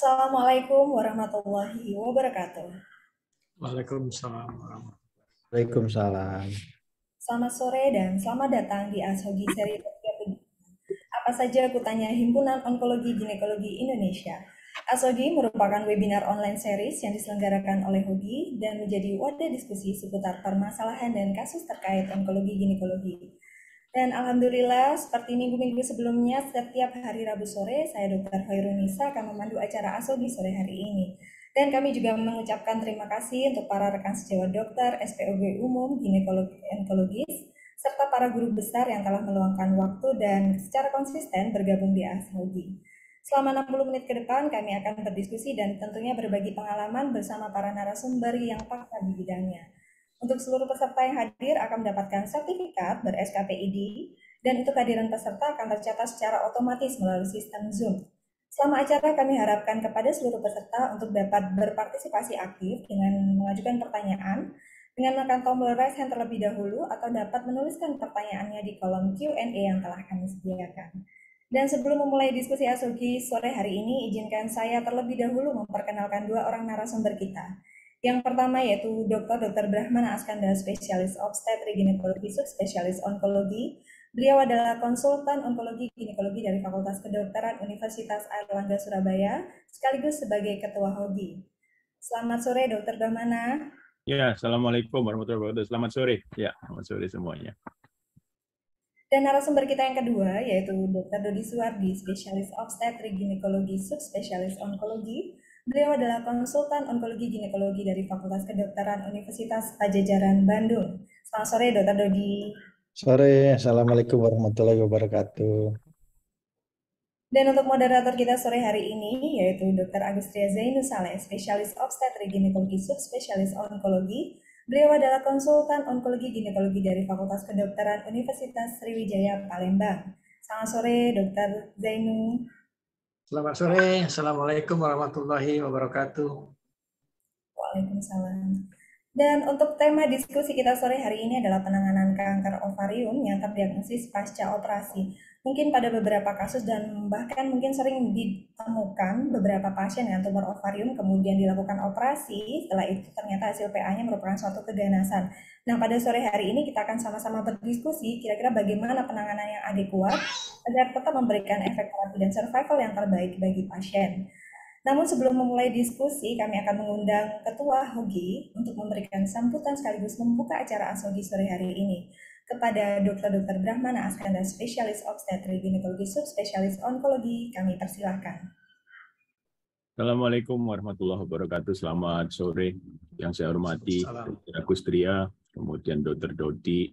Assalamualaikum warahmatullahi wabarakatuh. Waalaikumsalam warahmatullahi Waalaikumsalam. Selamat sore dan selamat datang di Ashogi seri 37. Apa saja kutanya Himpunan Onkologi Ginekologi Indonesia. Ashogi merupakan webinar online series yang diselenggarakan oleh Hogi dan menjadi wadah diskusi seputar permasalahan dan kasus terkait onkologi ginekologi. Dan alhamdulillah, seperti minggu-minggu sebelumnya, setiap hari Rabu sore, saya Dr. Hoirunisa akan memandu acara Ashogi sore hari ini. Dan kami juga mengucapkan terima kasih untuk para rekan sejawat dokter, SPOG umum, ginekologi, onkologis, serta para guru besar yang telah meluangkan waktu dan secara konsisten bergabung di Ashogi. Selama 60 menit ke depan, kami akan berdiskusi dan tentunya berbagi pengalaman bersama para narasumber yang pakar di bidangnya. Untuk seluruh peserta yang hadir akan mendapatkan sertifikat ber-SKPID dan untuk kehadiran peserta akan tercatat secara otomatis melalui sistem Zoom. Selama acara kami harapkan kepada seluruh peserta untuk dapat berpartisipasi aktif dengan mengajukan pertanyaan, dengan menekan tombol raise hand terlebih dahulu atau dapat menuliskan pertanyaannya di kolom Q&A yang telah kami sediakan. Dan sebelum memulai diskusi Ashogi sore hari ini, izinkan saya terlebih dahulu memperkenalkan dua orang narasumber kita. Yang pertama yaitu Dr. Brahmana Askanda, spesialis obstetri ginekologi, subspesialis onkologi. Beliau adalah konsultan onkologi ginekologi dari Fakultas Kedokteran Universitas Airlangga Surabaya, sekaligus sebagai Ketua Hogi. Selamat sore, Dr. Brahmana. Ya, Assalamualaikum warahmatullahi wabarakatuh. Selamat sore. Ya, selamat sore semuanya. Dan narasumber kita yang kedua yaitu Dr. Dodi Suwardi, spesialis obstetri ginekologi, subspesialis onkologi. Beliau adalah konsultan onkologi ginekologi dari Fakultas Kedokteran Universitas Pajajaran Bandung. Selamat sore, Dr. Dodi. Sore, Assalamualaikum warahmatullahi wabarakatuh. Dan untuk moderator kita sore hari ini yaitu Dr. Agustria Zainus Saleh, spesialis obstetri ginekologi, subspesialis onkologi. Beliau adalah konsultan onkologi ginekologi dari Fakultas Kedokteran Universitas Sriwijaya Palembang. Selamat sore, Dr. Zainus. Selamat sore, Assalamualaikum warahmatullahi wabarakatuh. Waalaikumsalam. Dan untuk tema diskusi kita sore hari ini adalah penanganan kanker ovarium yang terdiagnosis pasca operasi. Mungkin pada beberapa kasus dan bahkan mungkin sering ditemukan beberapa pasien dengan tumor ovarium kemudian dilakukan operasi, setelah itu ternyata hasil PA-nya merupakan suatu keganasan. Nah, pada sore hari ini kita akan sama-sama berdiskusi kira-kira bagaimana penanganan yang adekuat agar tetap memberikan efek terapi dan survival yang terbaik bagi pasien. Namun sebelum memulai diskusi, kami akan mengundang Ketua Hogi untuk memberikan sambutan sekaligus membuka acara Ashogi sore hari ini. Kepada Dr. Brahmana Askanda, spesialis obstetri ginekologi, subspesialis onkologi, kami persilahkan. Assalamualaikum warahmatullahi wabarakatuh. Selamat sore. Yang saya hormati Dr. Agustria, kemudian Dr. Dodi,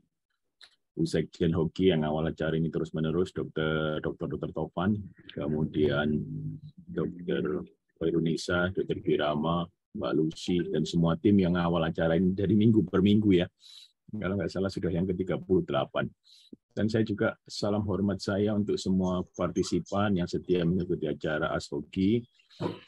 Sekjen Hogi yang awal acara ini terus-menerus, Dr. Tovan, kemudian Dr. Hoirunisa, Dr. Kirama, Mbak Lucy, dan semua tim yang awal acara ini dari minggu per minggu ya. Kalau nggak salah sudah yang ke-38. Dan saya juga salam hormat saya untuk semua partisipan yang setia mengikuti acara Ashogi.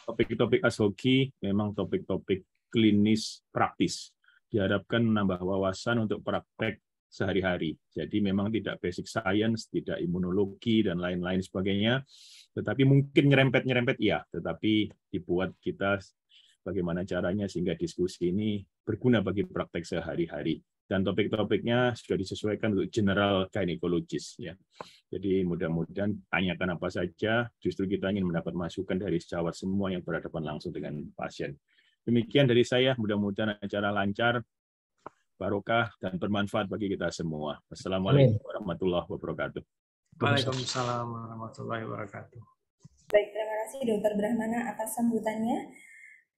Topik-topik Ashogi memang topik-topik klinis praktis. Diharapkan menambah wawasan untuk praktek sehari-hari. Jadi memang tidak basic science, tidak imunologi, dan lain-lain sebagainya. Tetapi mungkin nyerempet-nyerempet iya, tetapi dibuat kita bagaimana caranya sehingga diskusi ini berguna bagi praktek sehari-hari. Dan topik-topiknya sudah disesuaikan untuk general gynecologist. Ya. Jadi mudah-mudahan tanyakan apa saja, justru kita ingin mendapat masukan dari sejawat semua yang berhadapan langsung dengan pasien. Demikian dari saya, mudah-mudahan acara lancar, barokah, dan bermanfaat bagi kita semua. Assalamualaikum warahmatullahi wabarakatuh. Waalaikumsalam warahmatullahi wabarakatuh. Baik, terima kasih Dr. Brahmana atas sambutannya.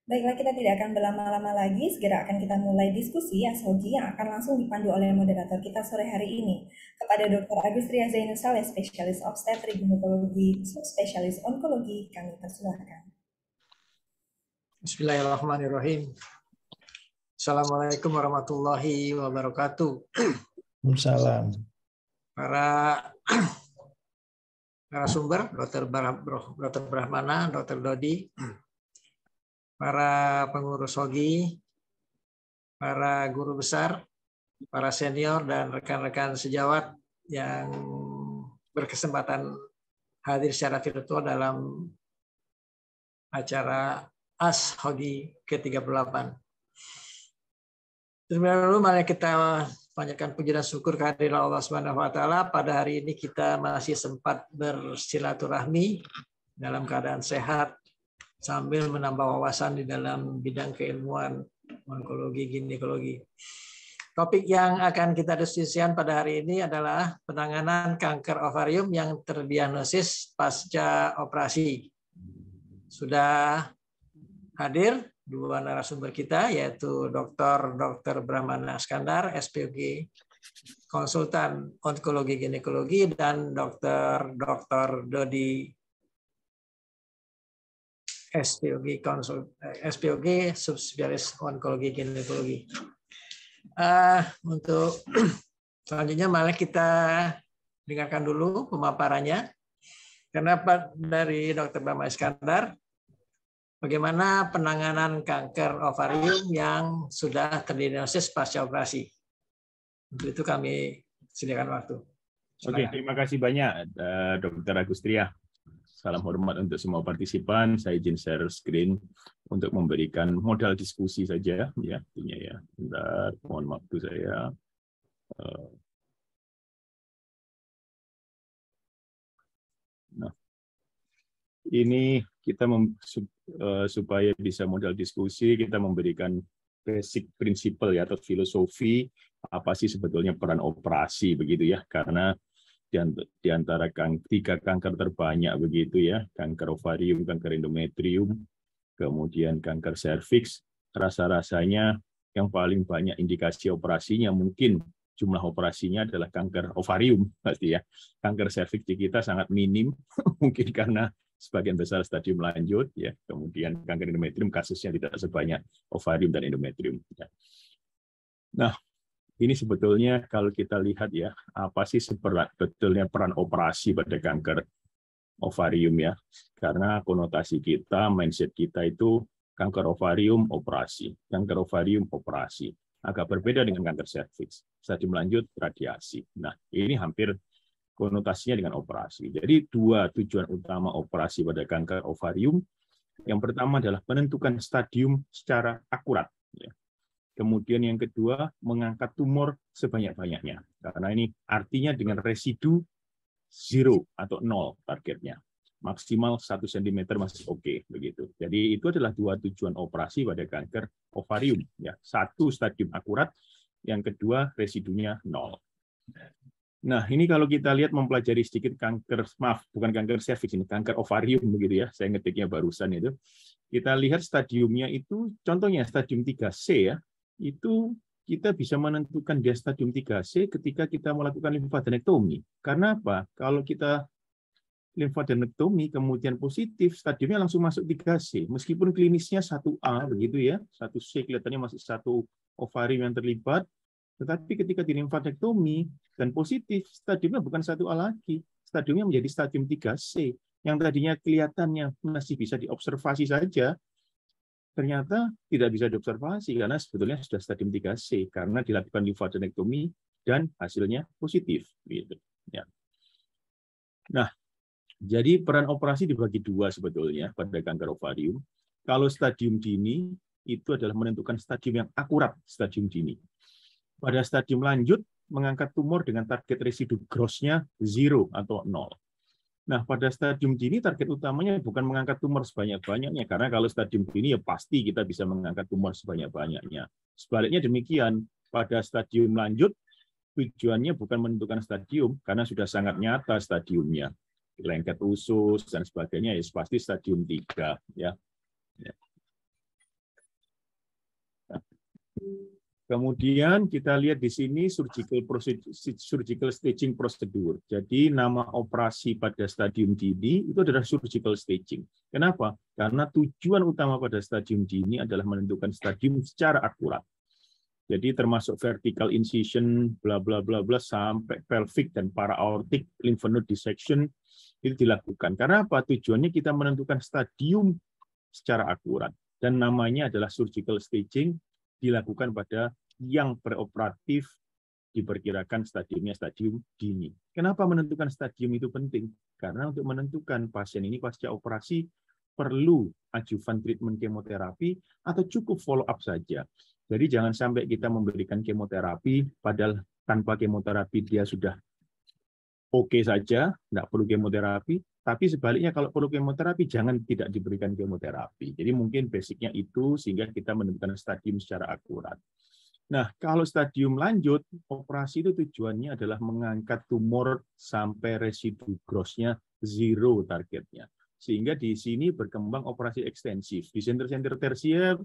Baiklah, kita tidak akan berlama-lama lagi, segera akan kita mulai diskusi Ashogi yang akan langsung dipandu oleh moderator kita sore hari ini. Kepada Dr. Agustria Zainus Saleh, spesialis obstetri ginekologi, subspesialis onkologi, kami persilahkan. Bismillahirrahmanirrahim. Assalamualaikum warahmatullahi wabarakatuh. Waalaikumsalam. Para narasumber, Dr. Brahmana, Dr. Dodi, para pengurus Hogi, para guru besar, para senior, dan rekan-rekan sejawat yang berkesempatan hadir secara virtual dalam acara ASHOGI ke-38. Terlebih dahulu mari kita panjatkan puji dan syukur kehadirat Allah Subhanahu wa taala. Pada hari ini kita masih sempat bersilaturahmi dalam keadaan sehat sambil menambah wawasan di dalam bidang keilmuan onkologi ginekologi. Topik yang akan kita diskusikan pada hari ini adalah penanganan kanker ovarium yang terdiagnosis pasca operasi. Sudah hadir dua narasumber kita, yaitu Dr. Brahmana Skandar, SPOG konsultan onkologi ginekologi, dan Dr. Dodi SPOG subspesialis onkologi ginekologi. Untuk selanjutnya malah kita dengarkan dulu pemaparannya. Kenapa dari Dr. Brahmana Skandar? Bagaimana penanganan kanker ovarium yang sudah terdiagnosis pasca operasi? Untuk itu kami sediakan waktu. Oke, terima kasih banyak Dr. Agustria. Salam hormat untuk semua partisipan. Saya izin share screen untuk memberikan modal diskusi saja, ya, artinya ya. Bentar, mohon waktu saya. Nah, ini kita supaya bisa modal diskusi, kita memberikan basic principle ya, atau filosofi apa sih sebetulnya peran operasi begitu ya, karena di antara tiga kanker terbanyak begitu ya, kanker ovarium, kanker endometrium, kemudian kanker serviks, rasa-rasanya yang paling banyak indikasi operasinya mungkin jumlah operasinya adalah kanker ovarium pasti ya. Kanker serviks di kita sangat minim, mungkin karena sebagian besar stadium lanjut ya. Kemudian kanker endometrium kasusnya tidak sebanyak ovarium dan endometrium. Nah, ini sebetulnya kalau kita lihat ya, apa sih sebetulnya peran operasi pada kanker ovarium ya? Karena konotasi kita, mindset kita itu kanker ovarium operasi, kanker ovarium operasi. Agak berbeda dengan kanker serviks, stadium lanjut radiasi. Nah, ini hampir konotasinya dengan operasi. Jadi dua tujuan utama operasi pada kanker ovarium. Yang pertama adalah menentukan stadium secara akurat. Ya. Kemudian yang kedua, mengangkat tumor sebanyak-banyaknya. Karena ini artinya dengan residu 0 atau 0 targetnya. Maksimal 1 cm masih oke, begitu. Jadi itu adalah dua tujuan operasi pada kanker ovarium. Ya. Satu, stadium akurat. Yang kedua, residunya 0. Nah, ini kalau kita lihat mempelajari sedikit kanker, maaf, bukan kanker serviks, ini kanker ovarium, begitu ya. Saya ngetiknya barusan itu. Kita lihat stadiumnya itu, contohnya stadium 3C ya. Itu kita bisa menentukan dia stadium 3C ketika kita melakukan limfadenektomi. Karena apa? Kalau kita limfadenektomi kemudian positif, stadiumnya langsung masuk 3C. Meskipun klinisnya 1A begitu ya, 1C kelihatannya masih satu ovarium yang terlibat, tetapi ketika di limfadenektomi dan positif, stadiumnya bukan 1A lagi. Stadiumnya menjadi stadium 3C. Yang tadinya kelihatannya masih bisa diobservasi saja, ternyata tidak bisa diobservasi karena sebetulnya sudah stadium 3C karena dilakukan limfadenektomi dan hasilnya positif gitu ya. Nah, jadi peran operasi dibagi dua sebetulnya pada kanker ovarium. Kalau stadium dini itu adalah menentukan stadium yang akurat, stadium dini. Pada stadium lanjut mengangkat tumor dengan target residu gross-nya 0 atau 0. Nah, pada stadium dini target utamanya bukan mengangkat tumor sebanyak-banyaknya, karena kalau stadium dini ya pasti kita bisa mengangkat tumor sebanyak-banyaknya. Sebaliknya demikian, pada stadium lanjut tujuannya bukan menentukan stadium, karena sudah sangat nyata stadiumnya. Lengket usus dan sebagainya, ya pasti stadium 3. Ya. Kemudian kita lihat di sini surgical staging prosedur. Jadi nama operasi pada stadium dini itu adalah surgical staging. Kenapa? Karena tujuan utama pada stadium dini adalah menentukan stadium secara akurat. Jadi termasuk vertical incision, bla bla bla bla sampai pelvic dan para-aortic lymph node dissection itu dilakukan. Karena apa? Tujuannya kita menentukan stadium secara akurat dan namanya adalah surgical staging. Dilakukan pada yang preoperatif diperkirakan stadiumnya stadium dini. Kenapa menentukan stadium itu penting? Karena untuk menentukan pasien ini pasca operasi perlu adjuvan treatment kemoterapi atau cukup follow up saja. Jadi jangan sampai kita memberikan kemoterapi padahal tanpa kemoterapi dia sudah oke saja, tidak perlu kemoterapi. Tapi sebaliknya kalau perlu kemoterapi jangan tidak diberikan kemoterapi. Jadi mungkin basicnya itu sehingga kita menentukan stadium secara akurat. Nah, kalau stadium lanjut, operasi itu tujuannya adalah mengangkat tumor sampai residu grossnya 0 targetnya. Sehingga di sini berkembang operasi ekstensif. Di center-center tersier,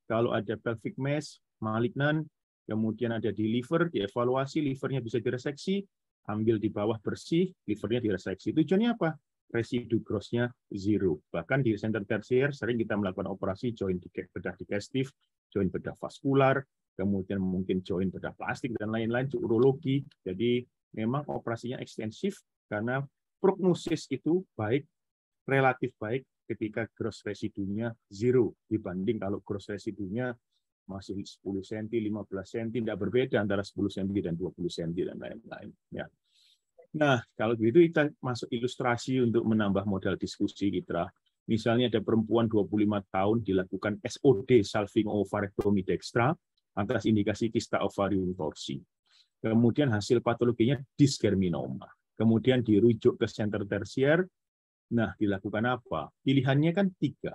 kalau ada pelvic mass, malignan, kemudian ada di liver, dievaluasi, livernya bisa direseksi, ambil di bawah bersih, livernya direseksi. Tujuannya apa? Residu grossnya 0. Bahkan di center tersier sering kita melakukan operasi joint bedah digestif, joint bedah vaskular, kemudian mungkin joint bedah plastik dan lain-lain, urologi. Jadi memang operasinya ekstensif karena prognosis itu baik, relatif baik ketika gross residunya 0 dibanding kalau gross residunya masih 10 cm, 15 cm, tidak berbeda antara 10 cm dan 20 cm dan lain-lain. Ya. Nah, kalau begitu kita masuk ilustrasi untuk menambah modal diskusi kita. Misalnya ada perempuan 25 tahun dilakukan SOD, salving ovarectomy dextra, atas indikasi kista ovarium torsi. Kemudian hasil patologinya disgerminoma. Kemudian dirujuk ke center tersier. Nah, dilakukan apa? Pilihannya kan 3.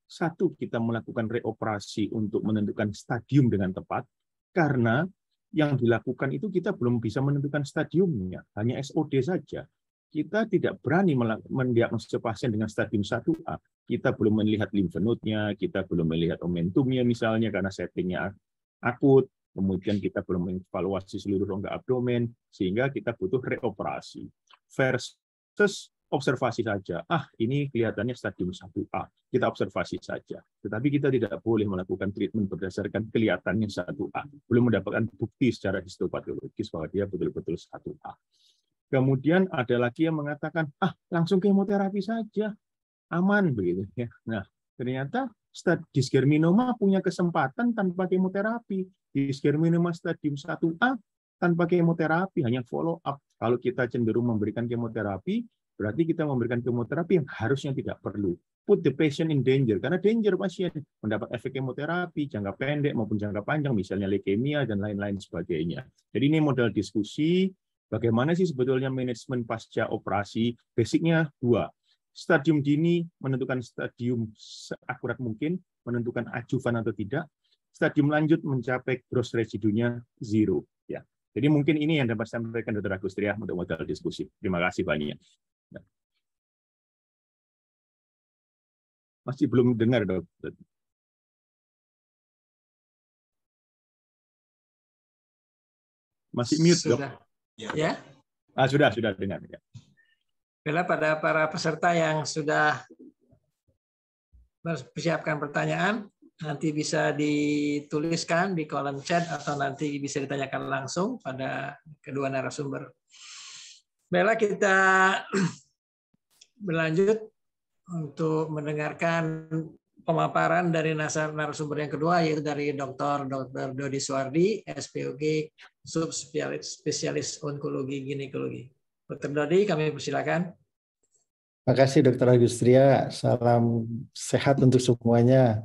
1, kita melakukan reoperasi untuk menentukan stadium dengan tepat, karena yang dilakukan itu kita belum bisa menentukan stadiumnya, hanya SOD saja. Kita tidak berani mendiagnosis pasien dengan stadium 1A. Kita belum melihat lymph node-nya, kita belum melihat omentumnya misalnya, karena settingnya akut, kemudian kita belum mengevaluasi seluruh rongga abdomen, sehingga kita butuh reoperasi. Versus observasi saja. Ini kelihatannya stadium 1A. Kita observasi saja. Tetapi kita tidak boleh melakukan treatment berdasarkan kelihatannya 1A. Belum mendapatkan bukti secara histopatologis bahwa dia betul-betul 1A. Kemudian ada lagi yang mengatakan, langsung kemoterapi saja. Aman begitu ya. Nah, ternyata disgerminoma punya kesempatan tanpa kemoterapi. Disgerminoma stadium 1A tanpa kemoterapi, hanya follow up. Kalau kita cenderung memberikan kemoterapi, berarti kita memberikan kemoterapi yang harusnya tidak perlu. Put the patient in danger, karena danger pasien mendapat efek kemoterapi jangka pendek maupun jangka panjang, misalnya leukemia dan lain-lain sebagainya. Jadi ini modal diskusi, bagaimana sih sebetulnya manajemen pasca operasi. Basicnya 2. Stadium dini, menentukan stadium seakurat mungkin, menentukan adjuvan atau tidak. Stadium lanjut mencapai gross residunya 0. Ya. Jadi mungkin ini yang dapat saya sampaikan Dr. Agustria untuk modal diskusi. Terima kasih banyak. Masih belum dengar, Dokter. Masih mute, Dok. Ya. Sudah dengar. Ya. Bila pada para peserta yang sudah mempersiapkan pertanyaan, nanti bisa dituliskan di kolom chat atau nanti bisa ditanyakan langsung pada kedua narasumber. Baiklah, kita berlanjut untuk mendengarkan pemaparan dari narasumber yang kedua, yaitu dari Dr. Dodi Suwardi, SPOG, subspesialis onkologi ginekologi. Dr. Dodi, kami persilakan. Terima kasih Dr. Agustria, salam sehat untuk semuanya.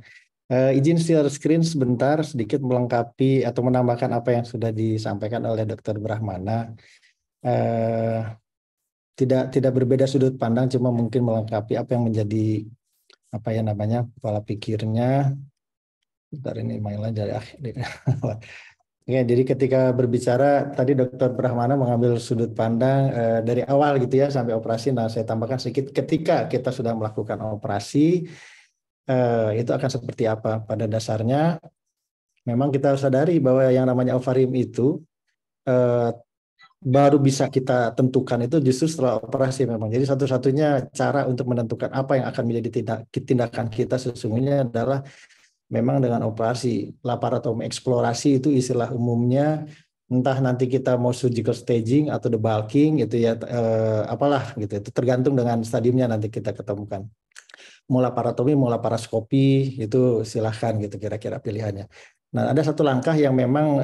Izin share screen sebentar, sedikit melengkapi atau menambahkan apa yang sudah disampaikan oleh Dr. Brahmana. Tidak berbeda sudut pandang, cuma mungkin melengkapi apa yang menjadi pola pikirnya. Bentar, ini mainlah dari akhir. Ya, jadi ketika berbicara tadi Dr. Brahmana mengambil sudut pandang dari awal gitu ya sampai operasi. Nah, saya tambahkan sedikit, ketika kita sudah melakukan operasi itu akan seperti apa. Pada dasarnya memang kita harus sadari bahwa yang namanya ovarium itu baru bisa kita tentukan itu justru setelah operasi memang. Jadi satu-satunya cara untuk menentukan apa yang akan menjadi tindakan kita sesungguhnya adalah memang dengan operasi. Laparotomi eksplorasi itu istilah umumnya, entah nanti kita mau surgical staging atau debulking gitu ya, apalah gitu. Itu tergantung dengan stadiumnya nanti kita ketemukan. Mau laparotomi, mau laparoskopi, itu silahkan gitu kira-kira pilihannya. Nah, ada satu langkah yang memang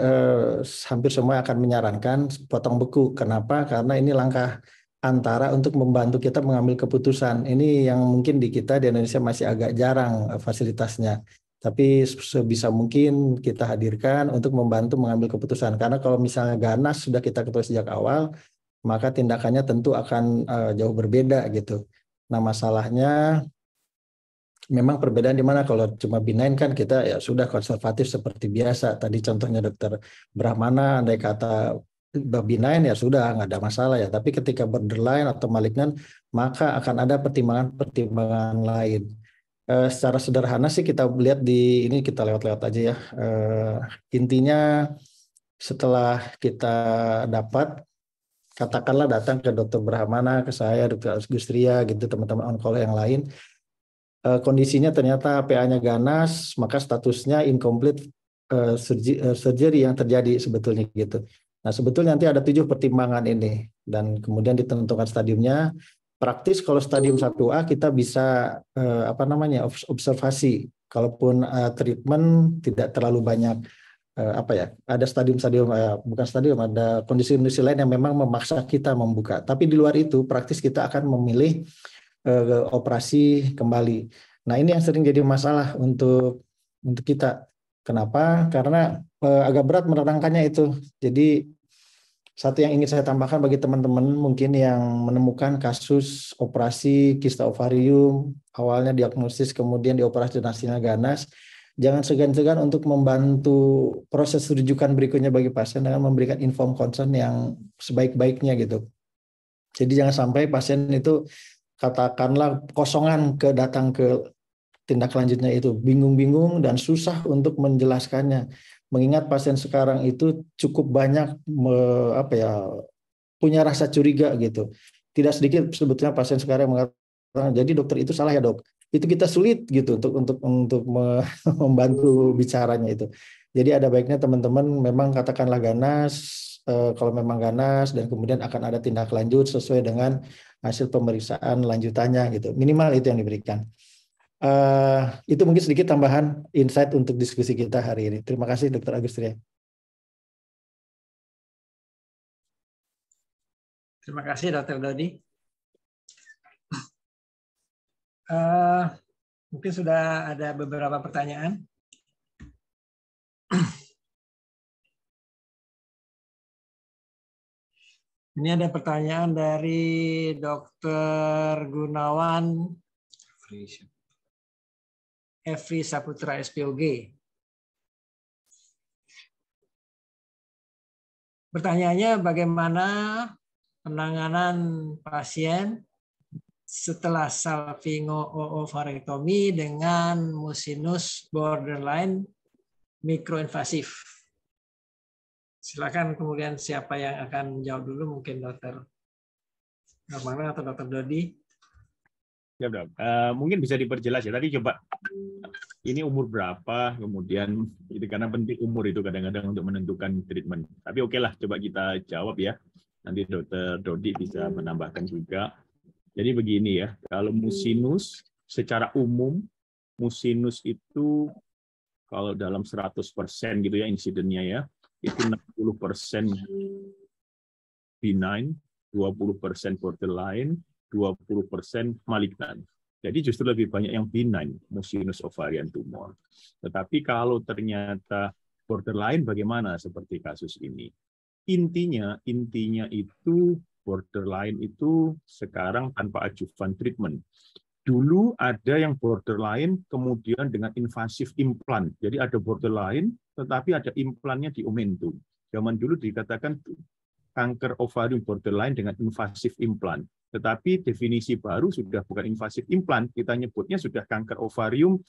hampir semua akan menyarankan potong beku. Kenapa? Karena ini langkah antara untuk membantu kita mengambil keputusan. Ini yang mungkin di kita di Indonesia masih agak jarang fasilitasnya. Tapi sebisa mungkin kita hadirkan untuk membantu mengambil keputusan. Karena kalau misalnya ganas sudah kita ketahui sejak awal, maka tindakannya tentu akan jauh berbeda gitu. Nah, masalahnya memang perbedaan di mana. Kalau cuma benign kan kita ya sudah konservatif seperti biasa. Tadi contohnya Dokter Brahmana, andai kata benign ya sudah nggak ada masalah ya. Tapi ketika borderline atau malignan, maka akan ada pertimbangan-pertimbangan lain. Secara sederhana sih kita lihat di ini, kita lewat-lewat aja ya. Intinya setelah kita dapat, katakanlah datang ke Dokter Brahmana, ke saya, Dokter Agustria gitu, teman-teman onkolog yang lain, kondisinya ternyata PA-nya ganas, maka statusnya incomplete surgery yang terjadi sebetulnya gitu. Nah, sebetulnya nanti ada 7 pertimbangan ini, dan kemudian ditentukan stadiumnya. Praktis kalau stadium 1A kita bisa observasi. Kalaupun treatment tidak terlalu banyak ada stadium-stadium, bukan stadium, ada kondisi-kondisi lain yang memang memaksa kita membuka. Tapi di luar itu praktis kita akan memilih operasi kembali. Nah, ini yang sering jadi masalah untuk kita. Kenapa? Karena agak berat menerangkannya itu. Jadi satu yang ingin saya tambahkan bagi teman-teman mungkin yang menemukan kasus operasi kista ovarium, awalnya diagnosis kemudian dioperasi dan hasilnya ganas, jangan segan-segan untuk membantu proses rujukan berikutnya bagi pasien dengan memberikan informed consent yang sebaik-baiknya gitu. Jadi jangan sampai pasien itu katakanlah kosongan datang ke tindak lanjutnya itu, bingung-bingung dan susah untuk menjelaskannya. Mengingat pasien sekarang itu cukup banyak punya rasa curiga gitu. Tidak sedikit sebetulnya pasien sekarang mengatakan, jadi dokter itu salah ya dok. Itu kita sulit gitu untuk membantu bicaranya itu. Jadi ada baiknya teman-teman memang katakanlah ganas, kalau memang ganas, dan kemudian akan ada tindak lanjut sesuai dengan hasil pemeriksaan lanjutannya gitu. Minimal itu yang diberikan. Itu mungkin sedikit tambahan insight untuk diskusi kita hari ini. Terima kasih Dr. Agustria. Terima kasih Dr. Dodi. Mungkin sudah ada beberapa pertanyaan. Ini ada pertanyaan dari Dr. Gunawan Efri Saputra SPOG. Pertanyaannya, bagaimana penanganan pasien setelah salpingo-oophorectomy dengan mucinous borderline mikroinvasif? Silakan kemudian siapa yang akan jawab dulu, mungkin Dr. Brahmana atau Dr. Dodi. Ya, mungkin bisa diperjelas ya. Tadi coba ini umur berapa, kemudian itu karena penting umur itu kadang-kadang untuk menentukan treatment. Tapi oke lah, coba kita jawab ya. Nanti Dr. Dodi bisa menambahkan juga. Jadi begini ya, kalau mucinous secara umum, mucinous itu kalau dalam 100% gitu ya insidennya ya, itu 60% benign, 20% borderline, 20% malignan. Jadi justru lebih banyak yang benign, mucinous ovarian tumor. Tetapi kalau ternyata borderline bagaimana seperti kasus ini? Intinya itu borderline itu sekarang tanpa adjuvan treatment. Dulu ada yang borderline kemudian dengan invasif implan. Jadi ada borderline tetapi ada implannya di omentum. Zaman dulu dikatakan kanker ovarium borderline dengan invasif implan. Tetapi definisi baru sudah bukan invasif implan, kita nyebutnya sudah kanker ovarium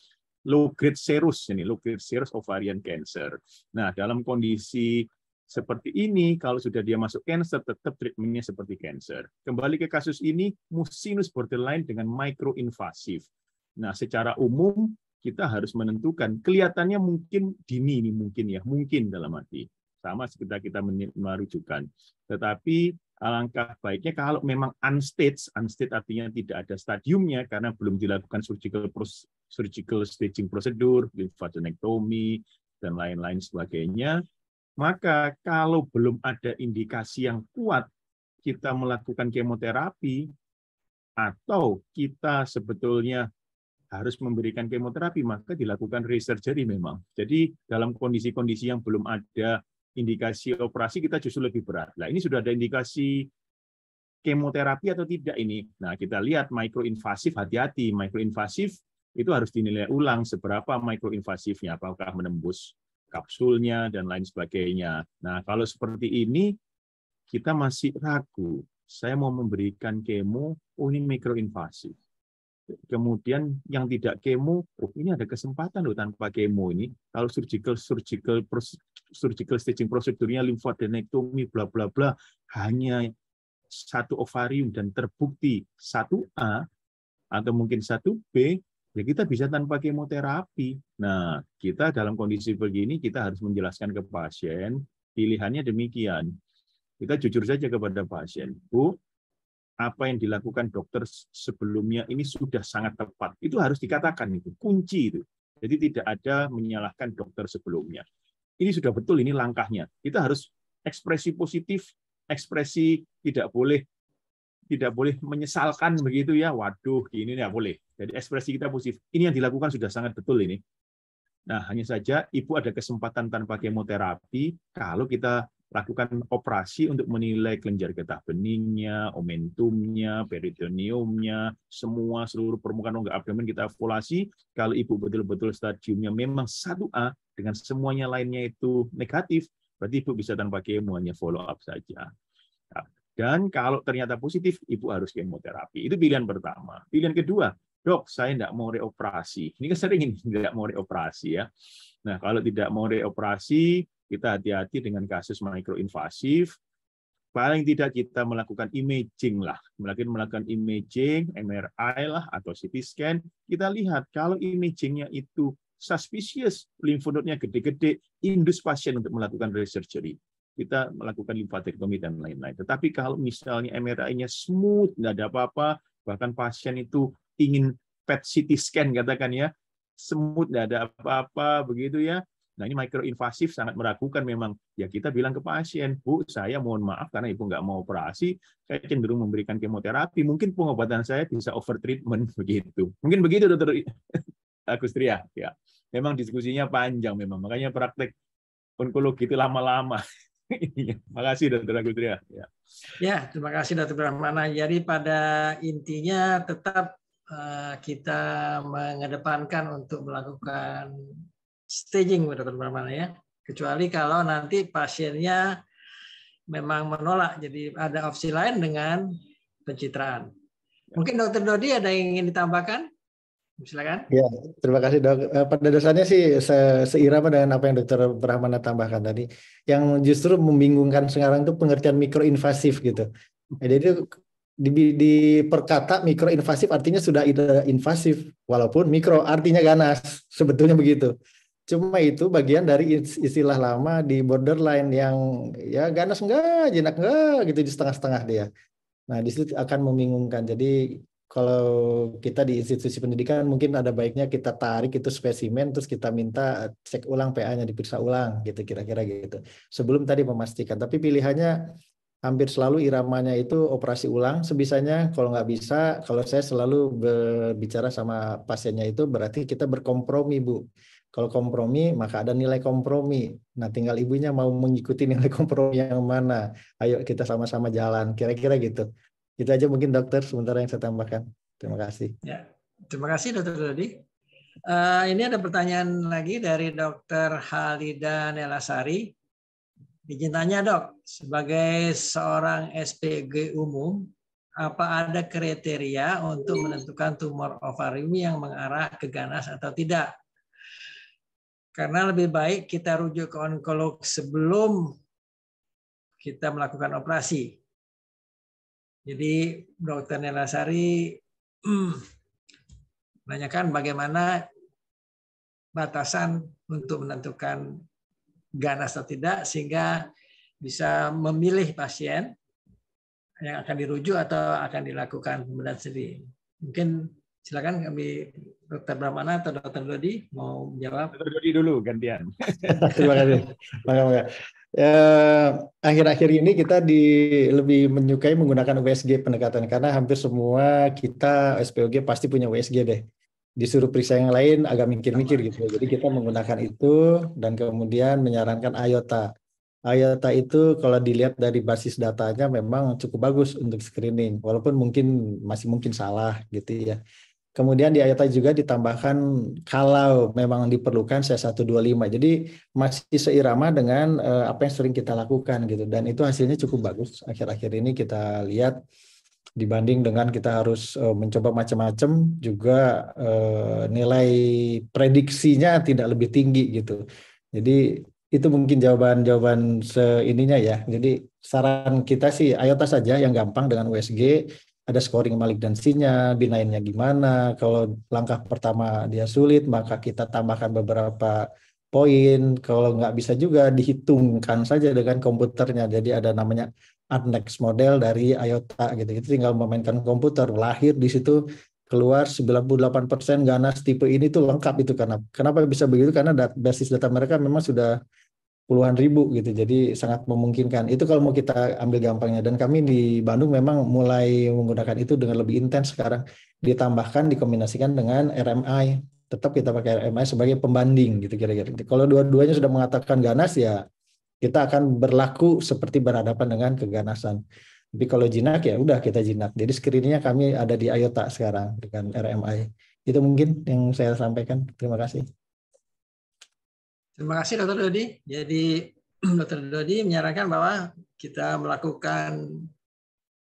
low grade serous, ini low grade serous ovarian cancer. Nah, dalam kondisi seperti ini, kalau sudah dia masuk cancer, tetap treatmentnya seperti cancer. Kembali ke kasus ini, mucinous borderline dengan microinvasif. Nah, secara umum kita harus menentukan. Kelihatannya mungkin dini ini mungkin dalam arti sama seperti kita merujukan. Tetapi alangkah baiknya kalau memang unstage artinya tidak ada stadiumnya karena belum dilakukan surgical staging prosedur, lymphadenectomy dan lain-lain sebagainya. Maka kalau belum ada indikasi yang kuat, kita melakukan kemoterapi atau kita sebetulnya harus memberikan kemoterapi, maka dilakukan resurgery memang. Jadi dalam kondisi-kondisi yang belum ada indikasi operasi, kita justru lebih berat. Nah, ini sudah ada indikasi kemoterapi atau tidak ini. Nah, kita lihat mikroinvasif, hati-hati. Mikroinvasif itu harus dinilai ulang seberapa mikroinvasifnya, apakah menembus kapsulnya dan lain sebagainya. Nah, kalau seperti ini kita masih ragu. Saya mau memberikan kemo, oh ini mikroinvasif. Kemudian yang tidak kemo, oh ini ada kesempatan loh tanpa kemo ini. Kalau surgical staging prosedurnya limfadenektomi bla bla bla hanya satu ovarium dan terbukti 1A atau mungkin 1B, ya kita bisa tanpa kemoterapi. Nah, kita dalam kondisi begini kita harus menjelaskan ke pasien pilihannya demikian. Kita jujur saja kepada pasien, Bu, apa yang dilakukan dokter sebelumnya ini sudah sangat tepat. Itu harus dikatakan, itu kunci itu. Jadi tidak ada menyalahkan dokter sebelumnya. Ini sudah betul, ini langkahnya. Kita harus ekspresi positif, ekspresi tidak boleh menyesalkan begitu ya. Waduh, ini nggak boleh. Jadi ekspresi kita positif. Ini yang dilakukan sudah sangat betul ini. Nah, hanya saja ibu ada kesempatan tanpa kemoterapi kalau kita lakukan operasi untuk menilai kelenjar getah beningnya, omentumnya, peritoneumnya, seluruh permukaan rongga abdomen kita evaluasi. Kalau ibu betul-betul stadiumnya memang 1A dengan semuanya lainnya itu negatif, berarti ibu bisa tanpa kemo, hanya follow up saja. Dan kalau ternyata positif, ibu harus kemoterapi. Itu pilihan pertama. Pilihan kedua, dok, saya tidak mau reoperasi. Ini kan sering ini, tidak mau reoperasi ya. Nah, kalau tidak mau reoperasi, kita hati-hati dengan kasus mikroinvasif. Paling tidak kita melakukan imaging lah, melakukan imaging, MRI lah atau CT scan. Kita lihat kalau imagingnya itu suspicious, limfonodnya gede-gede, indus pasien untuk melakukan resurgery. Kita melakukan limfatektomi dan lain-lain. Tetapi kalau misalnya MRI-nya smooth, nggak ada apa-apa, bahkan pasien itu ingin PET CT scan katakan ya, smooth, nggak ada apa-apa begitu ya. Nah, ini mikroinvasif sangat meragukan memang. Ya kita bilang ke pasien, Bu, saya mohon maaf karena ibu nggak mau operasi, saya cenderung memberikan kemoterapi. Mungkin pengobatan saya bisa over treatment begitu. Mungkin begitu, Dokter Agustria. Ya, memang diskusinya panjang memang. Makanya praktek onkologi itu lama-lama. Terima kasih, Dokter Agustria. Ya, terima kasih, Dokter Brahmana. Jadi pada intinya tetap kita mengedepankan untuk melakukan staging, Dokter Brahmana ya. Kecuali kalau nanti pasiennya memang menolak, jadi ada opsi lain dengan pencitraan. Mungkin Dokter Dodi ada yang ingin ditambahkan? Silakan. Ya, terima kasih dok. Pada dasarnya sih seirama dengan apa yang Dokter Brahmana tambahkan tadi. Yang justru membingungkan sekarang itu pengertian mikroinvasif gitu. Jadi di perkata mikroinvasif artinya sudah invasif, walaupun mikro artinya ganas, sebetulnya begitu. Cuma itu bagian dari istilah lama di borderline yang ya ganas enggak, jinak enggak gitu di setengah-setengah dia. Nah, di situ akan membingungkan. Jadi kalau kita di institusi pendidikan mungkin ada baiknya kita tarik itu spesimen terus kita minta cek ulang PA-nya, diperiksa ulang gitu kira-kira gitu. Sebelum tadi memastikan, tapi pilihannya hampir selalu iramanya itu operasi ulang sebisanya. Kalau nggak bisa, kalau saya selalu berbicara sama pasiennya itu berarti kita berkompromi, Bu. Kalau kompromi, maka ada nilai kompromi. Nah, tinggal ibunya mau mengikuti nilai kompromi yang mana. Ayo kita sama-sama jalan. Kira-kira gitu. Itu aja mungkin dokter, sementara yang saya tambahkan. Terima kasih. Ya, terima kasih Dokter Dodi. Ini ada pertanyaan lagi dari Dokter Halida Nelasari. Izin tanya dok, sebagai seorang SPG umum, apa ada kriteria untuk menentukan tumor ovarium yang mengarah ke ganas atau tidak? Karena lebih baik kita rujuk ke onkolog sebelum kita melakukan operasi. Jadi Dr. Nelasari menanyakan bagaimana batasan untuk menentukan ganas atau tidak sehingga bisa memilih pasien yang akan dirujuk atau akan dilakukan pembedahan sendiri. Mungkin silakan kami Dr. Brahmana atau Dr. Dodi mau menjawab. Dr. Dodi dulu gantian. Terima kasih. Maka. Akhir-akhir ini kita lebih menyukai menggunakan USG pendekatan karena hampir semua kita SPOG pasti punya USG deh. Disuruh periksa yang lain agak mikir-mikir gitu. Jadi kita menggunakan itu dan kemudian menyarankan IOTA. IOTA itu kalau dilihat dari basis datanya memang cukup bagus untuk screening, walaupun masih mungkin salah gitu ya. Kemudian di IOTA juga ditambahkan kalau memang diperlukan C125. Jadi masih seirama dengan apa yang sering kita lakukan gitu. Dan itu hasilnya cukup bagus. Akhir-akhir ini kita lihat dibanding dengan kita harus mencoba macam-macam, juga nilai prediksinya tidak lebih tinggi gitu. Jadi itu mungkin jawaban seininya ya. Jadi saran kita sih IOTA saja yang gampang dengan USG. Ada scoring malignansinya, benign-nya gimana. Kalau langkah pertama dia sulit, maka kita tambahkan beberapa poin. Kalau nggak bisa juga dihitungkan saja dengan komputernya. Jadi ada namanya Adnex model dari IOTA gitu. Itu tinggal memainkan komputer, lahir di situ keluar 98% ganas tipe ini tuh lengkap itu. Kenapa bisa begitu? Karena basis data mereka memang sudah puluhan ribu gitu, jadi sangat memungkinkan. Itu kalau mau kita ambil gampangnya. Dan kami di Bandung memang mulai menggunakan itu dengan lebih intens sekarang. Ditambahkan, dikombinasikan dengan RMI. Tetap kita pakai RMI sebagai pembanding gitu kira-kira. Kalau dua-duanya sudah mengatakan ganas ya kita akan berlaku seperti berhadapan dengan keganasan. Tapi kalau jinak ya udah kita jinak. Jadi screeningnya kami ada di IOTA sekarang dengan RMI. Itu mungkin yang saya sampaikan. Terima kasih. Terima kasih Dr. Dodi. Jadi Dr. Dodi menyarankan bahwa kita melakukan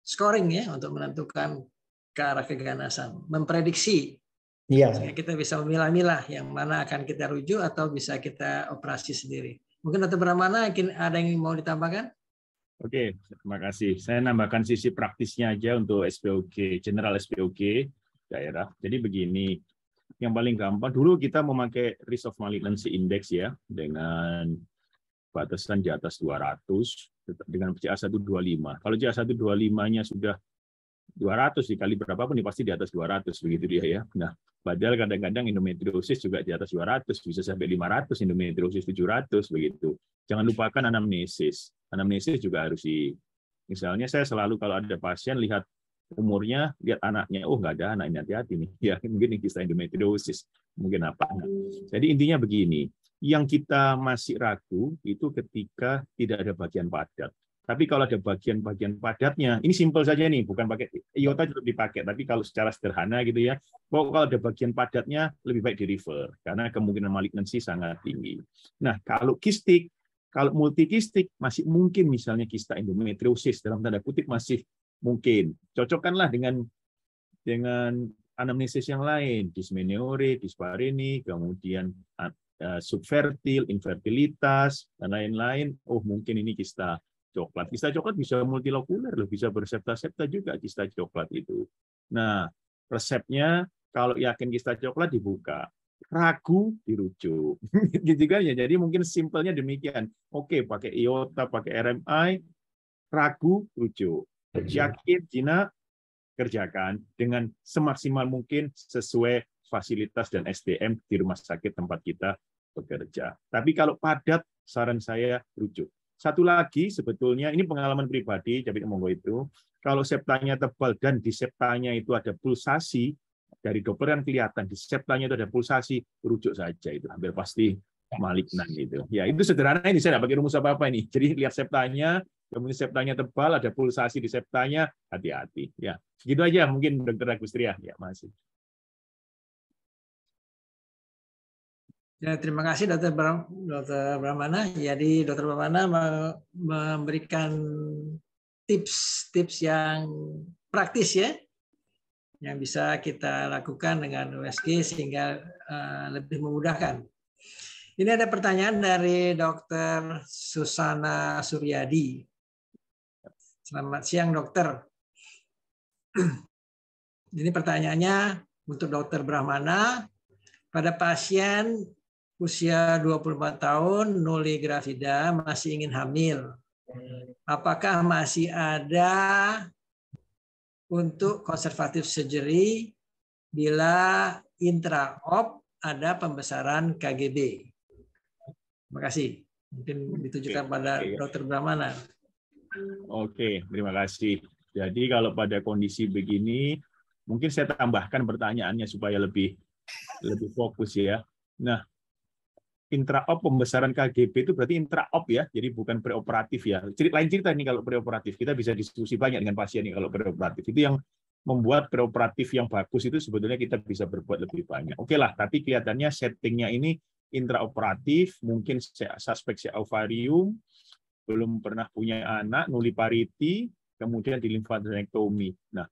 scoring ya untuk menentukan ke arah keganasan, memprediksi. Iya. Sehingga kita bisa memilah-milah yang mana akan kita rujuk atau bisa kita operasi sendiri. Mungkin Dr. Brahmana ada yang mau ditambahkan? Oke, terima kasih. Saya nambahkan sisi praktisnya aja untuk SPOG, general SPOG daerah. Jadi begini, yang paling gampang dulu kita memakai risk of malignancy index ya, dengan batasan di atas 200 dengan CA125. Kalau CA125-nya sudah 200 dikali berapapun pasti di atas 200 begitu dia ya. Nah, padahal kadang-kadang endometriosis juga di atas 200, bisa sampai 500, endometriosis 700 begitu. Jangan lupakan anamnesis. Anamnesis juga harus misalnya saya selalu kalau ada pasien lihat umurnya, lihat anaknya, oh nggak ada anak, ini hati-hati nih. Ya, mungkin kisah endometriosis, mungkin apa. Nah, jadi intinya begini, yang kita masih ragu itu ketika tidak ada bagian padat. Tapi kalau ada bagian-bagian padatnya, ini simpel saja nih, bukan pakai IOTA juga dipakai, tapi kalau secara sederhana gitu ya, kalau ada bagian padatnya lebih baik di-refer, karena kemungkinan malignansi sangat tinggi. Nah, kalau kistik, kalau multikistik masih mungkin misalnya kista endometriosis, dalam tanda kutip masih mungkin. Cocokkanlah dengan anamnesis yang lain, dysmenorrhea, dyspareunia, kemudian subfertil, infertilitas, dan lain-lain. Oh, mungkin ini kista coklat. Kista coklat bisa multilokuler, loh, bisa bersepta-septa juga kista coklat itu. Nah, resepnya kalau yakin kista coklat dibuka, ragu dirujuk. Gitu kan ya. Jadi mungkin simpelnya demikian. Oke, pakai IOTA, pakai RMI, ragu rujuk. Yakin jinak kerjakan dengan semaksimal mungkin sesuai fasilitas dan SDM di rumah sakit tempat kita bekerja. Tapi kalau padat, saran saya rujuk. Satu lagi sebetulnya ini pengalaman pribadi, jadi monggo itu, kalau septanya tebal dan di septanya itu ada pulsasi, dari dokter kan kelihatan di septanya itu ada pulsasi, rujuk saja, itu hampir pasti malignan gitu. Ya itu sederhana, ini saya tidak pakai rumus apa-apa ini. Jadi lihat septanya, kemudian septanya tebal, ada pulsasi di septanya, hati-hati. Ya, segitu aja mungkin Dr. Agustria. Ya, masih. Ya, terima kasih Dr. Brahmana. Jadi Dr. Brahmana memberikan tips-tips yang praktis ya, yang bisa kita lakukan dengan USG sehingga lebih memudahkan. Ini ada pertanyaan dari Dr. Susana Suryadi. Selamat siang, dokter. Ini pertanyaannya untuk Dr. Brahmana. Pada pasien usia 24 tahun, nulli gravida, masih ingin hamil. Apakah masih ada untuk konservatif surgery bila intra-op ada pembesaran KGB? Terima kasih. Mungkin ditujukan pada Dr. Brahmana. Oke, terima kasih. Jadi kalau pada kondisi begini, mungkin saya tambahkan pertanyaannya supaya lebih fokus ya. Nah, intraop pembesaran KGB itu berarti intraop ya, jadi bukan preoperatif ya. Lain cerita nih kalau preoperatif, kita bisa diskusi banyak dengan pasien nih kalau preoperatif. Itu yang membuat preoperatif yang bagus itu sebetulnya kita bisa berbuat lebih banyak. Oke lah, tapi kelihatannya settingnya ini intraoperatif, mungkin suspek ovarium, belum pernah punya anak, nulliparity, kemudian di limfadenektomi. Nah,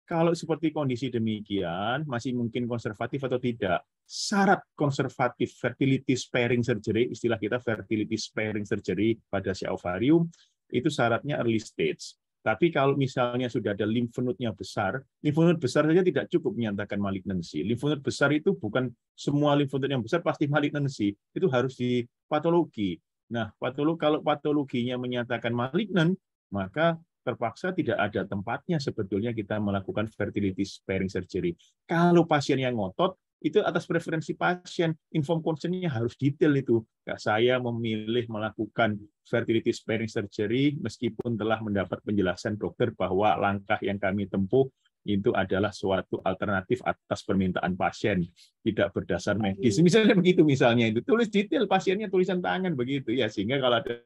kalau seperti kondisi demikian, masih mungkin konservatif atau tidak? Syarat konservatif fertility sparing surgery, istilah kita fertility sparing surgery pada si ovarium, itu syaratnya early stage. Tapi kalau misalnya sudah ada lymph node-nya besar, lymph node besar saja tidak cukup menyatakan malignansi. Lymph node besar itu bukan semua lymph node yang besar pasti malignansi. Itu harus di patologi. Nah, kalau patologinya menyatakan malignan, maka terpaksa tidak ada tempatnya sebetulnya kita melakukan fertility sparing surgery. Kalau pasien yang ngotot, itu atas preferensi pasien, informed consent-nya harus detail itu. Saya memilih melakukan fertility sparing surgery meskipun telah mendapat penjelasan dokter bahwa langkah yang kami tempuh itu adalah suatu alternatif atas permintaan pasien, tidak berdasar medis. Misalnya begitu, misalnya itu tulis detail pasiennya tulisan tangan begitu ya, sehingga kalau ada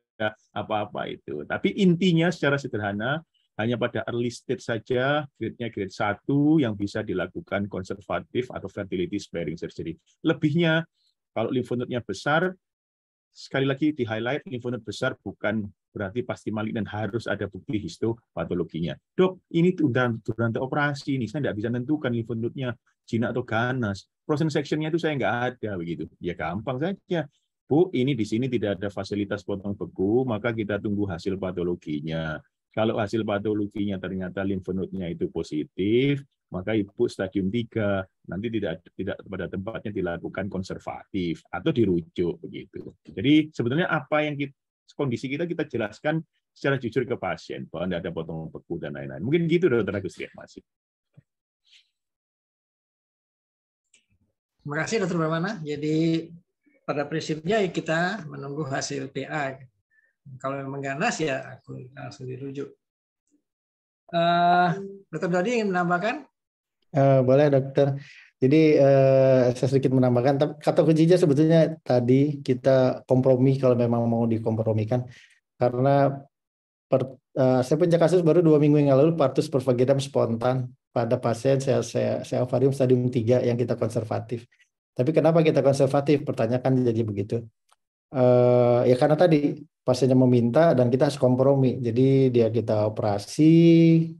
apa-apa itu. Tapi intinya secara sederhana hanya pada early stage saja, grade-nya grade 1 yang bisa dilakukan konservatif atau fertility sparing surgery. Lebihnya kalau lymph node-nya besar, sekali lagi di highlight, lymph node besar bukan berarti pasti malignan, harus ada bukti histopatologinya. Dok, ini durante operasi ini saya tidak bisa menentukan lymph node-nya jinak atau ganas. Frozen section-nya itu saya nggak ada begitu. Ya gampang saja. Bu, ini di sini tidak ada fasilitas potong beku, maka kita tunggu hasil patologinya. Kalau hasil patologinya ternyata lymph node-nya itu positif, maka ibu stadium 3 nanti tidak pada tempatnya dilakukan konservatif atau dirujuk begitu. Jadi sebetulnya apa yang kondisi kita jelaskan secara jujur ke pasien bahwa tidak ada potong beku dan lain-lain. Mungkin gitu Dr. Agustria masih. Terima kasih Dr. Brahmana. Jadi pada prinsipnya kita menunggu hasil PA. Kalau memang ganas ya aku langsung dirujuk. Dr. Dodi ingin menambahkan? Boleh dokter. Jadi saya sedikit menambahkan, kata kuncinya sebetulnya tadi kita kompromi kalau memang mau dikompromikan, karena saya punya kasus baru 2 minggu yang lalu partus perfagidam spontan pada pasien sel ovarium stadium 3 yang kita konservatif. Tapi kenapa kita konservatif? Pertanyaan jadi begitu. Ya karena tadi pasiennya meminta dan kita harus kompromi. Jadi kita operasi,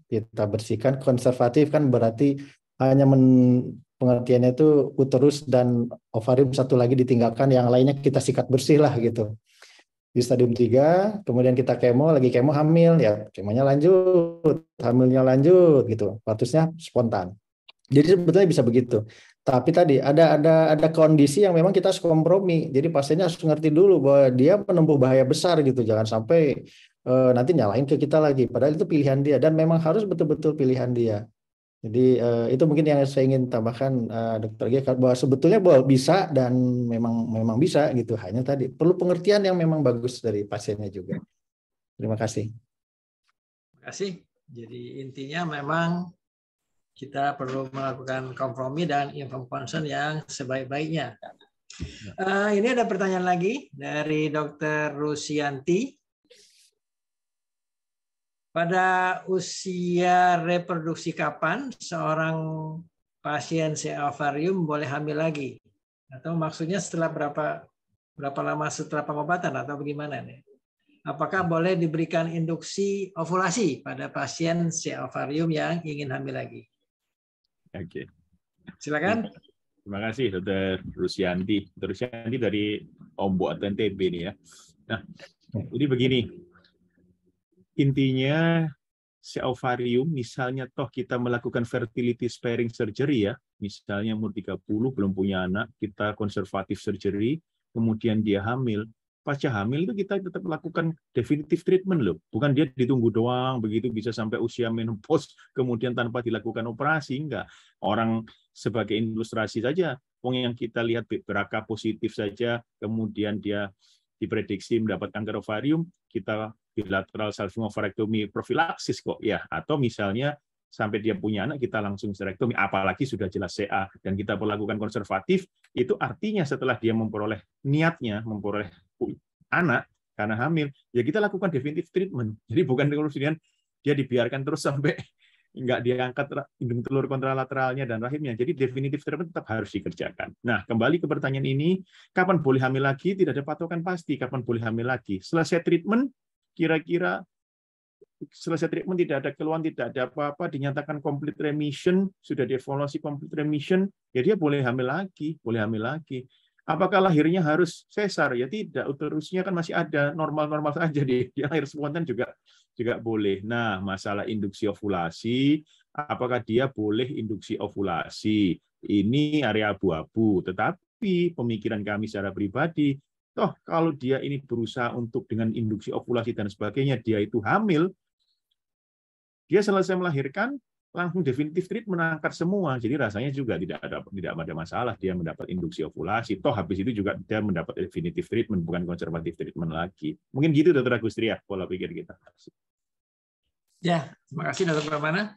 kita bersihkan. Konservatif kan berarti hanya pengertiannya itu uterus dan ovarium satu lagi ditinggalkan, yang lainnya kita sikat bersih lah gitu. Di stadium 3, kemudian kita lagi kemo hamil, ya kemonya lanjut, hamilnya lanjut gitu. Partusnya spontan. Jadi sebetulnya bisa begitu. Tapi tadi ada kondisi yang memang kita harus kompromi. Jadi pasiennya harus ngerti dulu bahwa dia menempuh bahaya besar gitu. Jangan sampai nanti nyalain ke kita lagi. Padahal itu pilihan dia dan memang harus betul-betul pilihan dia. Jadi itu mungkin yang saya ingin tambahkan, Dr. G, bahwa sebetulnya bisa dan memang bisa gitu. Hanya tadi perlu pengertian yang memang bagus dari pasiennya juga. Terima kasih. Terima kasih. Jadi intinya memang kita perlu melakukan kompromi dan informed consent yang sebaik-baiknya. Ini ada pertanyaan lagi dari Dr. Rusianti. Pada usia reproduksi kapan seorang pasien ovarium boleh hamil lagi? Atau maksudnya setelah berapa lama setelah pengobatan atau bagaimana nih? Apakah boleh diberikan induksi ovulasi pada pasien ovarium yang ingin hamil lagi? Oke. Silakan. Terima kasih Dr. Rusianti. Dr. Rusianti dari Ombok atau NTB nih ya. Nah, jadi begini. Intinya ovarium, misalnya toh kita melakukan fertility sparing surgery ya, misalnya umur 30 belum punya anak, kita konservatif surgery, kemudian dia hamil. Pasca hamil itu kita tetap lakukan definitive treatment loh, bukan dia ditunggu doang begitu bisa sampai usia menopause kemudian tanpa dilakukan operasi, enggak. Orang sebagai ilustrasi saja, yang kita lihat BRCA positif saja, kemudian dia diprediksi mendapat kanker ovarium, kita bilateral salpingo ovarectomy profilaksis kok ya. Atau misalnya sampai dia punya anak kita langsung sterektomi, apalagi sudah jelas CA dan kita perlakukan konservatif, itu artinya setelah dia memperoleh niatnya memperoleh anak karena hamil, ya kita lakukan definitive treatment. Jadi bukan kemudian dia dibiarkan terus sampai nggak diangkat indung telur kontralateralnya dan rahimnya. Jadi definitive treatment tetap harus dikerjakan. Nah, kembali ke pertanyaan ini, kapan boleh hamil lagi? Tidak ada patokan pasti kapan boleh hamil lagi. Selesai treatment, kira-kira selesai treatment tidak ada keluhan, tidak ada apa-apa, dinyatakan complete remission, sudah dievaluasi complete remission, ya dia boleh hamil lagi, boleh hamil lagi. Apakah lahirnya harus sesar? Ya tidak, uterusnya kan masih ada, normal-normal saja, dia lahir spontan juga boleh. Nah, masalah induksi ovulasi, apakah dia boleh induksi ovulasi? Ini area abu-abu, tetapi pemikiran kami secara pribadi, toh kalau dia ini berusaha untuk dengan induksi ovulasi dan sebagainya, dia itu hamil, dia selesai melahirkan, langsung definitif treatment angkat semua. Jadi rasanya juga tidak ada masalah dia mendapat induksi ovulasi. Toh habis itu juga dia mendapat definitif treatment, bukan konservatif treatment lagi. Mungkin gitu Dr. Agustria pola pikir kita. Ya, terima kasih Dr. Pramana.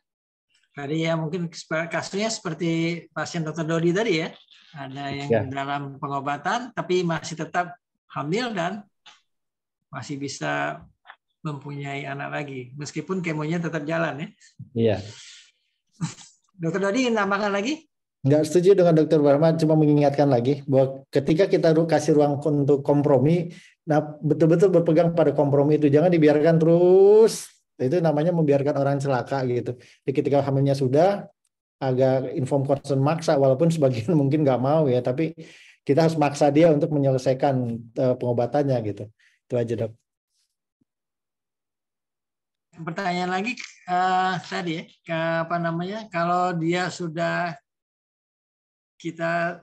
Tadi ya mungkin kasusnya seperti pasien Dr. Dodi tadi ya. Ada yang dalam pengobatan tapi masih tetap hamil dan masih bisa mempunyai anak lagi, meskipun kemonya tetap jalan ya. Iya. Dokter Dodi ingin tambahkan lagi? Nggak setuju dengan Dokter Barma, cuma mengingatkan lagi bahwa ketika kita kasih ruang untuk kompromi, nah betul-betul berpegang pada kompromi itu, jangan dibiarkan terus. Itu namanya membiarkan orang celaka gitu. Jadi ketika hamilnya sudah, agak inform consent maksa, walaupun sebagian mungkin nggak mau ya, tapi kita harus maksa dia untuk menyelesaikan pengobatannya gitu. Itu aja Dok. Pertanyaan lagi tadi ya, kalau dia sudah kita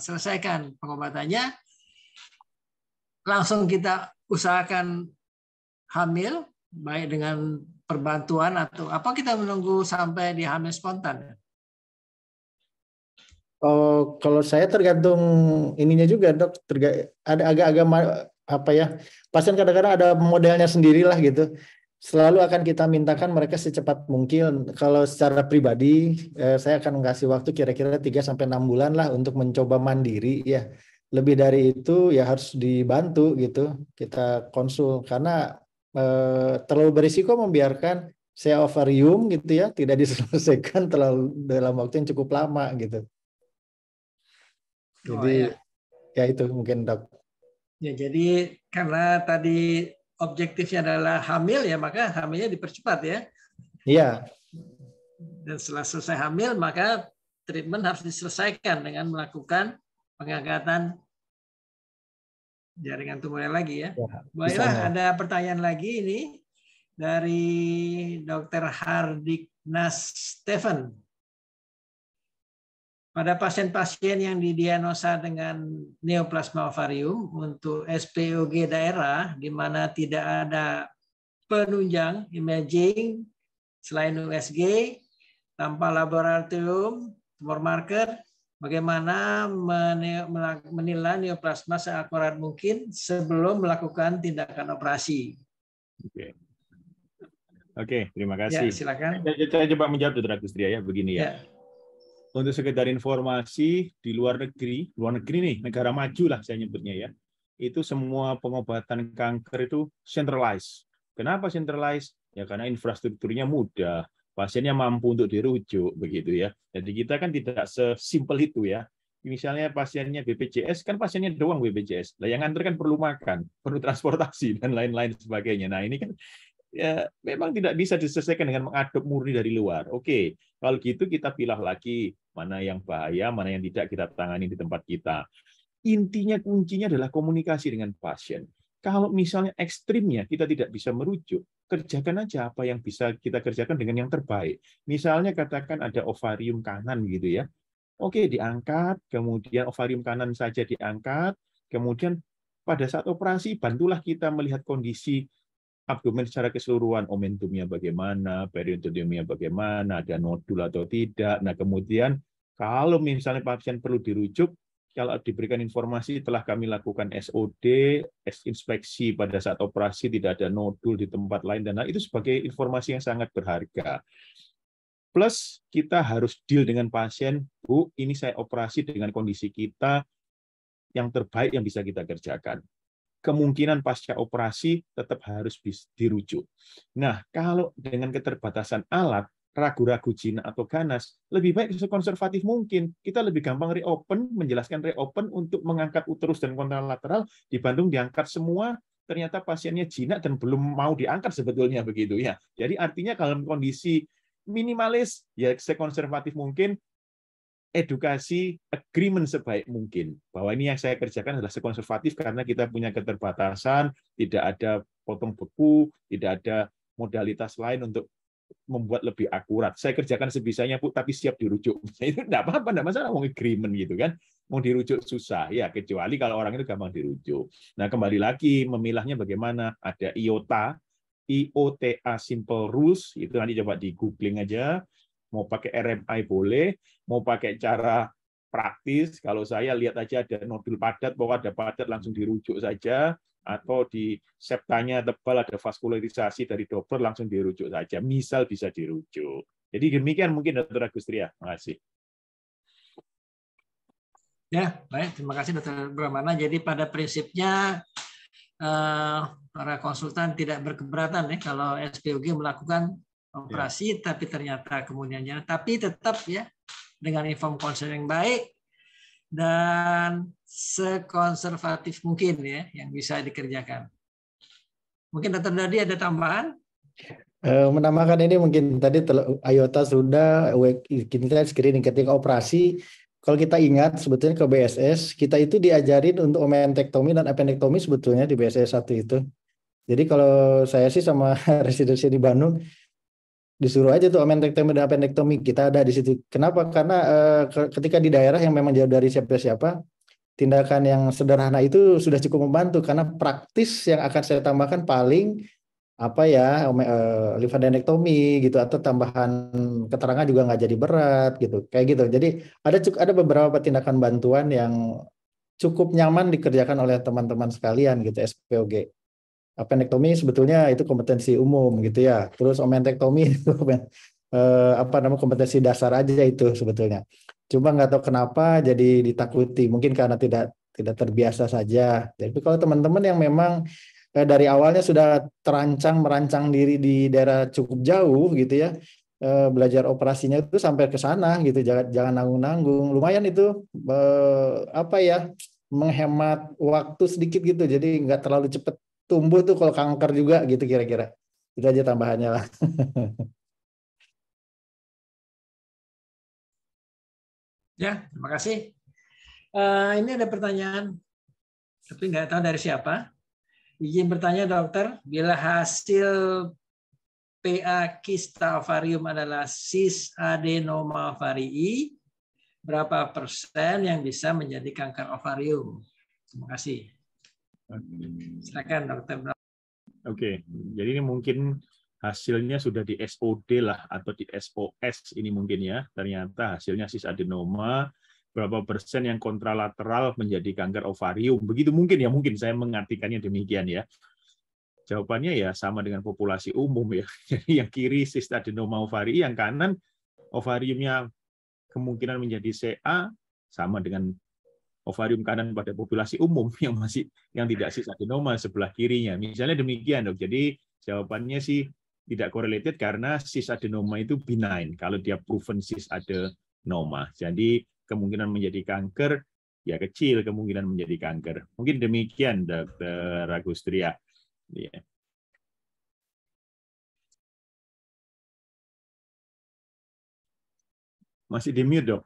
selesaikan pengobatannya, langsung kita usahakan hamil, baik dengan perbantuan atau apa, kita menunggu sampai dia hamil spontan? Oh, kalau saya tergantung ininya juga Dok, ada agak-agak apa ya, pasien kadang-kadang ada modelnya sendirilah gitu. Selalu akan kita mintakan mereka secepat mungkin. Kalau secara pribadi saya akan ngasih waktu kira-kira 3-6 bulan lah untuk mencoba mandiri ya. Lebih dari itu ya harus dibantu gitu. Kita konsul karena terlalu berisiko membiarkan ovarium gitu ya tidak diselesaikan terlalu dalam waktu yang cukup lama gitu. Jadi ya itu mungkin Dok. Ya, jadi karena tadi objektifnya adalah hamil ya, maka hamilnya dipercepat ya. Iya. Dan setelah selesai hamil, maka treatment harus diselesaikan dengan melakukan pengangkatan jaringan tumornya lagi ya. Baiklah, ada pertanyaan lagi ini dari Dr. Hardiknas Stephen. Pada pasien-pasien yang didiagnosa dengan neoplasma ovarium untuk SPOG daerah di mana tidak ada penunjang imaging selain USG tanpa laboratorium tumor marker, bagaimana menilai neoplasma seakurat mungkin sebelum melakukan tindakan operasi? Oke, terima kasih. Ya, silakan. Saya coba menjawab Dr. Agustria ya, begini ya. Untuk sekedar informasi, di luar negeri nih, negara maju lah saya nyebutnya ya, itu semua pengobatan kanker itu centralized. Kenapa centralized? Ya karena infrastrukturnya mudah, pasiennya mampu untuk dirujuk, begitu ya. Jadi kita kan tidak sesimpel itu ya. Misalnya pasiennya BPJS, kan pasiennya doang BPJS. Lah yang nganter kan perlu makan, perlu transportasi, dan lain-lain sebagainya. Nah ini kan ya memang tidak bisa diselesaikan dengan mengadop murni dari luar. Oke, kalau gitu kita pilah lagi mana yang bahaya, mana yang tidak kita tangani di tempat kita. Intinya kuncinya adalah komunikasi dengan pasien. Kalau misalnya ekstrimnya kita tidak bisa merujuk, kerjakan aja apa yang bisa kita kerjakan dengan yang terbaik. Misalnya katakan ada ovarium kanan gitu ya. Oke, diangkat, kemudian ovarium kanan saja diangkat, kemudian pada saat operasi bantulah kita melihat kondisi abdomen secara keseluruhan, omentumnya bagaimana, periodontumnya bagaimana, ada nodul atau tidak. Nah, kemudian kalau misalnya pasien perlu dirujuk, kalau diberikan informasi telah kami lakukan SOD, inspeksi pada saat operasi, tidak ada nodul di tempat lain, dan itu sebagai informasi yang sangat berharga. Plus kita harus deal dengan pasien, Bu, ini saya operasi dengan kondisi kita yang terbaik yang bisa kita kerjakan. Kemungkinan pasca operasi tetap harus dirujuk. Nah, kalau dengan keterbatasan alat, ragu-ragu jinak atau ganas, lebih baik sekonservatif mungkin. Kita lebih gampang reopen, menjelaskan reopen untuk mengangkat uterus dan kontralateral dibanding diangkat semua, ternyata pasiennya jinak dan belum mau diangkat sebetulnya begitu ya. Jadi artinya kalau kondisi minimalis, ya sekonservatif mungkin, edukasi, agreement sebaik mungkin. Bahwa ini yang saya kerjakan adalah sekonservatif karena kita punya keterbatasan, tidak ada potong beku, tidak ada modalitas lain untuk membuat lebih akurat. Saya kerjakan sebisanya, Bu, tapi siap dirujuk. Itu enggak apa-apa, enggak masalah, mau agreement gitu kan. Mau dirujuk susah, ya kecuali kalau orang itu gampang dirujuk. Nah, kembali lagi memilahnya bagaimana? Ada IOTA, Simple Rules, itu nanti coba di googling aja. Mau pakai RMI boleh, mau pakai cara praktis. Kalau saya lihat aja ada nodul padat, bahwa ada padat langsung dirujuk saja, atau di septanya tebal ada vaskularisasi dari dokter langsung dirujuk saja. Misal bisa dirujuk. Jadi demikian mungkin Dr. Agustria. Terima kasih. Ya, baik. Terima kasih Dr. Brahmana. Jadi pada prinsipnya para konsultan tidak berkeberatan ya kalau SPOG melakukan operasi, tapi ternyata kemudiannya, tapi tetap ya dengan inform consent yang baik dan sekonservatif mungkin ya yang bisa dikerjakan. Mungkin Dr. Dodi ada tambahan? Menambahkan ini mungkin tadi IOTA sudah, kita screening ketika operasi. Kalau kita ingat sebetulnya ke BSS, kita itu diajarin untuk omentektomi dan appendektomi sebetulnya di BSS 1 itu. Jadi kalau saya sih sama residensi di Bandung, disuruh aja tuh omentektomi dan appendektomi, kita ada di situ. Kenapa? Karena ketika di daerah yang memang jauh dari siapa-siapa, tindakan yang sederhana itu sudah cukup membantu, karena praktis yang akan saya tambahkan paling limfadenektomi gitu, atau tambahan keterangan juga nggak jadi berat gitu, kayak gitu. Jadi ada beberapa tindakan bantuan yang cukup nyaman dikerjakan oleh teman-teman sekalian gitu SPOG. Appendektomi sebetulnya itu kompetensi umum gitu ya. Terus omentektomi itu kompetensi dasar aja itu sebetulnya. Cuma nggak tahu kenapa jadi ditakuti. Mungkin karena tidak terbiasa saja. Jadi kalau teman-teman yang memang dari awalnya sudah merancang diri di daerah cukup jauh gitu ya, belajar operasinya itu sampai ke sana gitu, jangan nanggung-nanggung. Lumayan itu menghemat waktu sedikit gitu, jadi nggak terlalu cepat tumbuh tuh kalau kanker juga gitu kira-kira. Itu aja tambahannya lah. Ya, terima kasih. Ini ada pertanyaan, tapi nggak tahu dari siapa. Izin bertanya dokter, bila hasil PA kista ovarium adalah cis adenoma ovarii, berapa persen yang bisa menjadi kanker ovarium? Terima kasih. Silakan dokter. Oke, jadi ini mungkin hasilnya sudah di SOD lah atau di SOS ini mungkin ya. Ternyata hasilnya cis adenoma, berapa persen yang kontralateral menjadi kanker ovarium. Begitu mungkin ya, mungkin saya mengartikannya demikian ya. Jawabannya ya sama dengan populasi umum ya. Jadi yang kiri cis adenoma ovari, yang kanan ovariumnya kemungkinan menjadi CA sama dengan ovarium kanan pada populasi umum yang tidak cis adenoma sebelah kirinya. Misalnya demikian, Dok. Jadi jawabannya sih tidak correlated karena cis adenoma itu benign kalau dia proven cis adenoma. Jadi kemungkinan menjadi kanker ya kecil, kemungkinan menjadi kanker. Mungkin demikian Dr. Agustria. Ya. Masih di mute, Dok.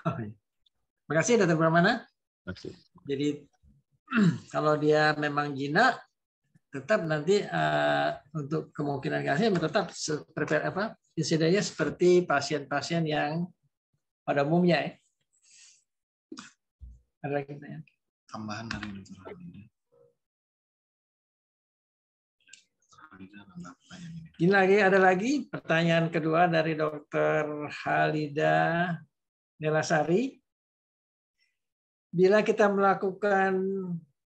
Terima kasih Dr. Brahmana. Masih. Jadi kalau dia memang jinak, tetap nanti untuk kemungkinan kasih tetap insidennya seperti pasien-pasien yang pada umumnya ya. Ada lagi pertanyaan? Tambahan dari Dr. Halida. Ini ada lagi pertanyaan kedua dari Dr. Halida Nelasari. Bila kita melakukan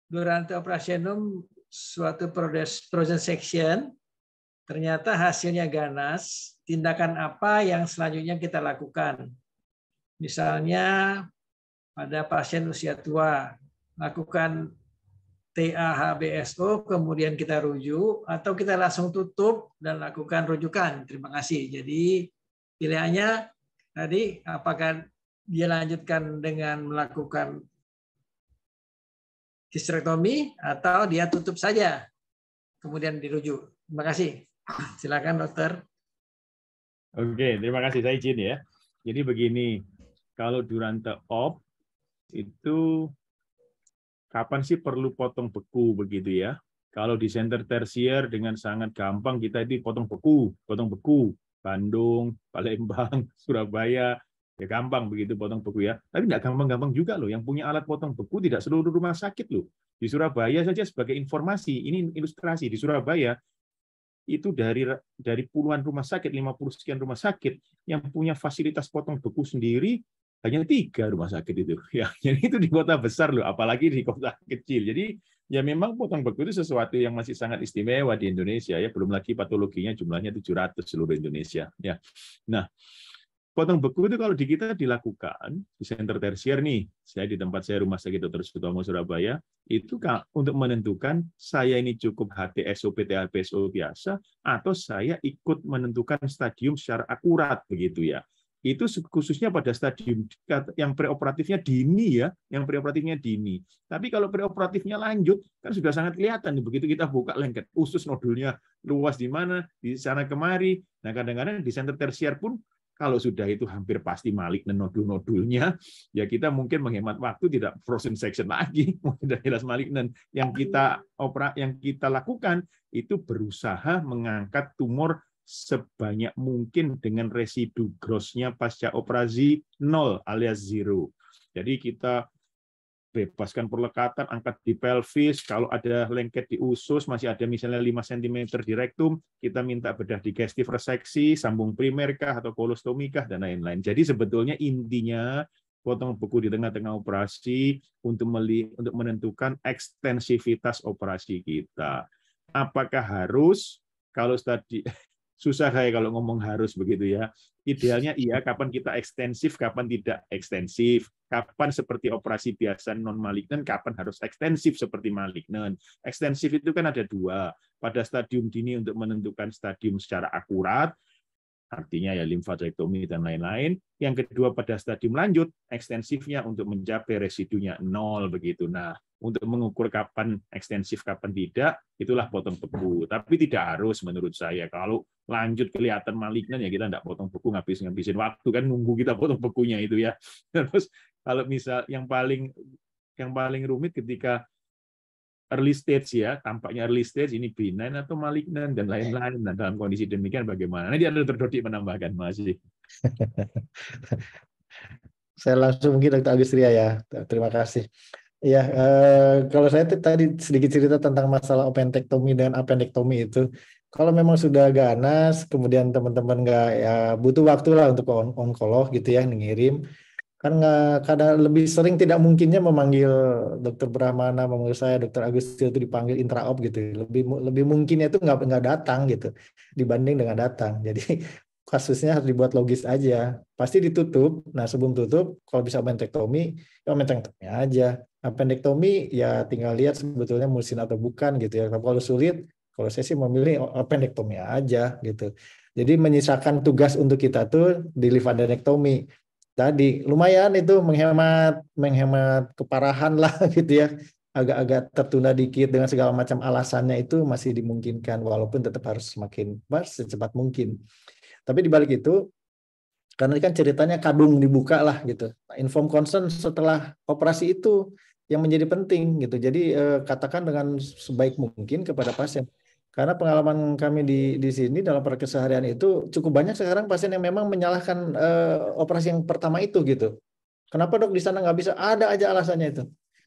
durante operasionum suatu frozen section, ternyata hasilnya ganas, tindakan apa yang selanjutnya kita lakukan? Misalnya pada pasien usia tua, lakukan TAHBSO, kemudian kita rujuk, atau kita langsung tutup dan lakukan rujukan. Terima kasih. Jadi pilihannya tadi, apakah dia lanjutkan dengan melakukan histerektomi atau dia tutup saja, kemudian dirujuk. Terima kasih. Silakan dokter. Oke, terima kasih. Saya izin ya. Jadi begini, kalau durante op itu kapan sih perlu potong beku begitu ya? Kalau di center tersier dengan sangat gampang kita itu potong beku. Bandung, Palembang, Surabaya, ya gampang begitu potong beku ya. Tapi nggak gampang-gampang juga loh. Yang punya alat potong beku tidak seluruh rumah sakit loh. Di Surabaya saja sebagai informasi, ini ilustrasi di Surabaya itu dari puluhan rumah sakit, 50 sekian rumah sakit yang punya fasilitas potong beku sendiri hanya 3 rumah sakit itu. Ya, jadi itu di kota besar loh, apalagi di kota kecil. Jadi ya memang potong beku itu sesuatu yang masih sangat istimewa di Indonesia ya, belum lagi patologinya jumlahnya 700 seluruh Indonesia ya. Nah, potong beku itu kalau di kita dilakukan di center tersier nih, saya di tempat saya Rumah Sakit Dr. Sutomo Surabaya, itu untuk menentukan saya ini cukup HTSO, PTHBSO biasa, atau saya ikut menentukan stadium secara akurat begitu ya. Itu khususnya pada stadium yang preoperatifnya dini ya, yang preoperatifnya dini. Tapi kalau preoperatifnya lanjut, kan sudah sangat kelihatan begitu kita buka lengket usus nodulnya luas di mana, di sana kemari. Nah kadang-kadang di center tersier pun kalau sudah itu hampir pasti malignan nodul-nodulnya, ya kita mungkin menghemat waktu tidak frozen section lagi, sudah jelas malignan. Yang kita lakukan itu berusaha mengangkat tumor sebanyak mungkin dengan residu grossnya pasca operasi 0 alias 0. Jadi kita bebaskan perlekatan, angkat di pelvis, kalau ada lengket di usus, masih ada misalnya 5 cm di rektum, kita minta bedah digestif reseksi, sambung primer kah atau kolostomi kah, dan lain-lain. Jadi sebetulnya intinya potong beku di tengah-tengah operasi untuk menentukan ekstensivitas operasi kita. Apakah harus, kalau tadi susah saya kalau ngomong harus begitu ya. Idealnya iya, kapan kita ekstensif, kapan tidak ekstensif. Kapan seperti operasi biasa non-malignan, kapan harus ekstensif seperti malignan. Ekstensif itu kan ada 2. Pada stadium dini untuk menentukan stadium secara akurat, artinya ya limfadektomi dan lain-lain. Yang kedua pada stadium lanjut, ekstensifnya untuk mencapai residunya 0 begitu. Nah, untuk mengukur kapan ekstensif, kapan tidak, itulah potong beku. Tapi tidak harus menurut saya. Kalau lanjut kelihatan malignan ya kita tidak potong beku, ngabisin waktu kan nunggu kita potong bekunya itu ya. Terus kalau misal yang paling rumit ketika early stage ya, tampaknya early stage ini benign atau malignan dan lain-lain. Dan dalam kondisi demikian bagaimana? Nanti ada Dr. Dodi menambahkan masih. Saya langsung mungkin Dr. Agustria ya. Terima kasih. Ya, kalau saya tadi sedikit cerita tentang masalah opentektomi dan appendektomi itu. Kalau memang sudah ganas, kemudian teman-teman nggak ya butuh waktu lah untuk onkolog gitu ya, ngirim. Kan kadang lebih sering tidak mungkinnya memanggil Dokter Brahmana, memanggil saya Dokter Agustria itu dipanggil intraop gitu. Lebih mungkinnya itu nggak datang gitu dibanding dengan datang. Jadi kasusnya harus dibuat logis aja. Pasti ditutup. Nah sebelum tutup, kalau bisa appendektomi, ya appendektomi aja. Appendektomi ya tinggal lihat sebetulnya mulsin atau bukan gitu ya. Tapi kalau sulit, kalau saya sih memilih appendektomi aja gitu. Jadi menyisakan tugas untuk kita tuh di lymphadenektomi. Tadi lumayan itu menghemat keparahan lah gitu ya, agak-agak tertunda dikit dengan segala macam alasannya itu masih dimungkinkan walaupun tetap harus semakin secepat mungkin. Tapi di balik itu karena ini kan ceritanya kadung dibuka lah gitu, inform consent setelah operasi itu yang menjadi penting gitu. Jadi katakan dengan sebaik mungkin kepada pasien. Karena pengalaman kami di sini dalam keseharian itu cukup banyak sekarang pasien yang memang menyalahkan operasi yang pertama itu gitu. Kenapa dok di sana nggak bisa? Ada aja alasannya itu.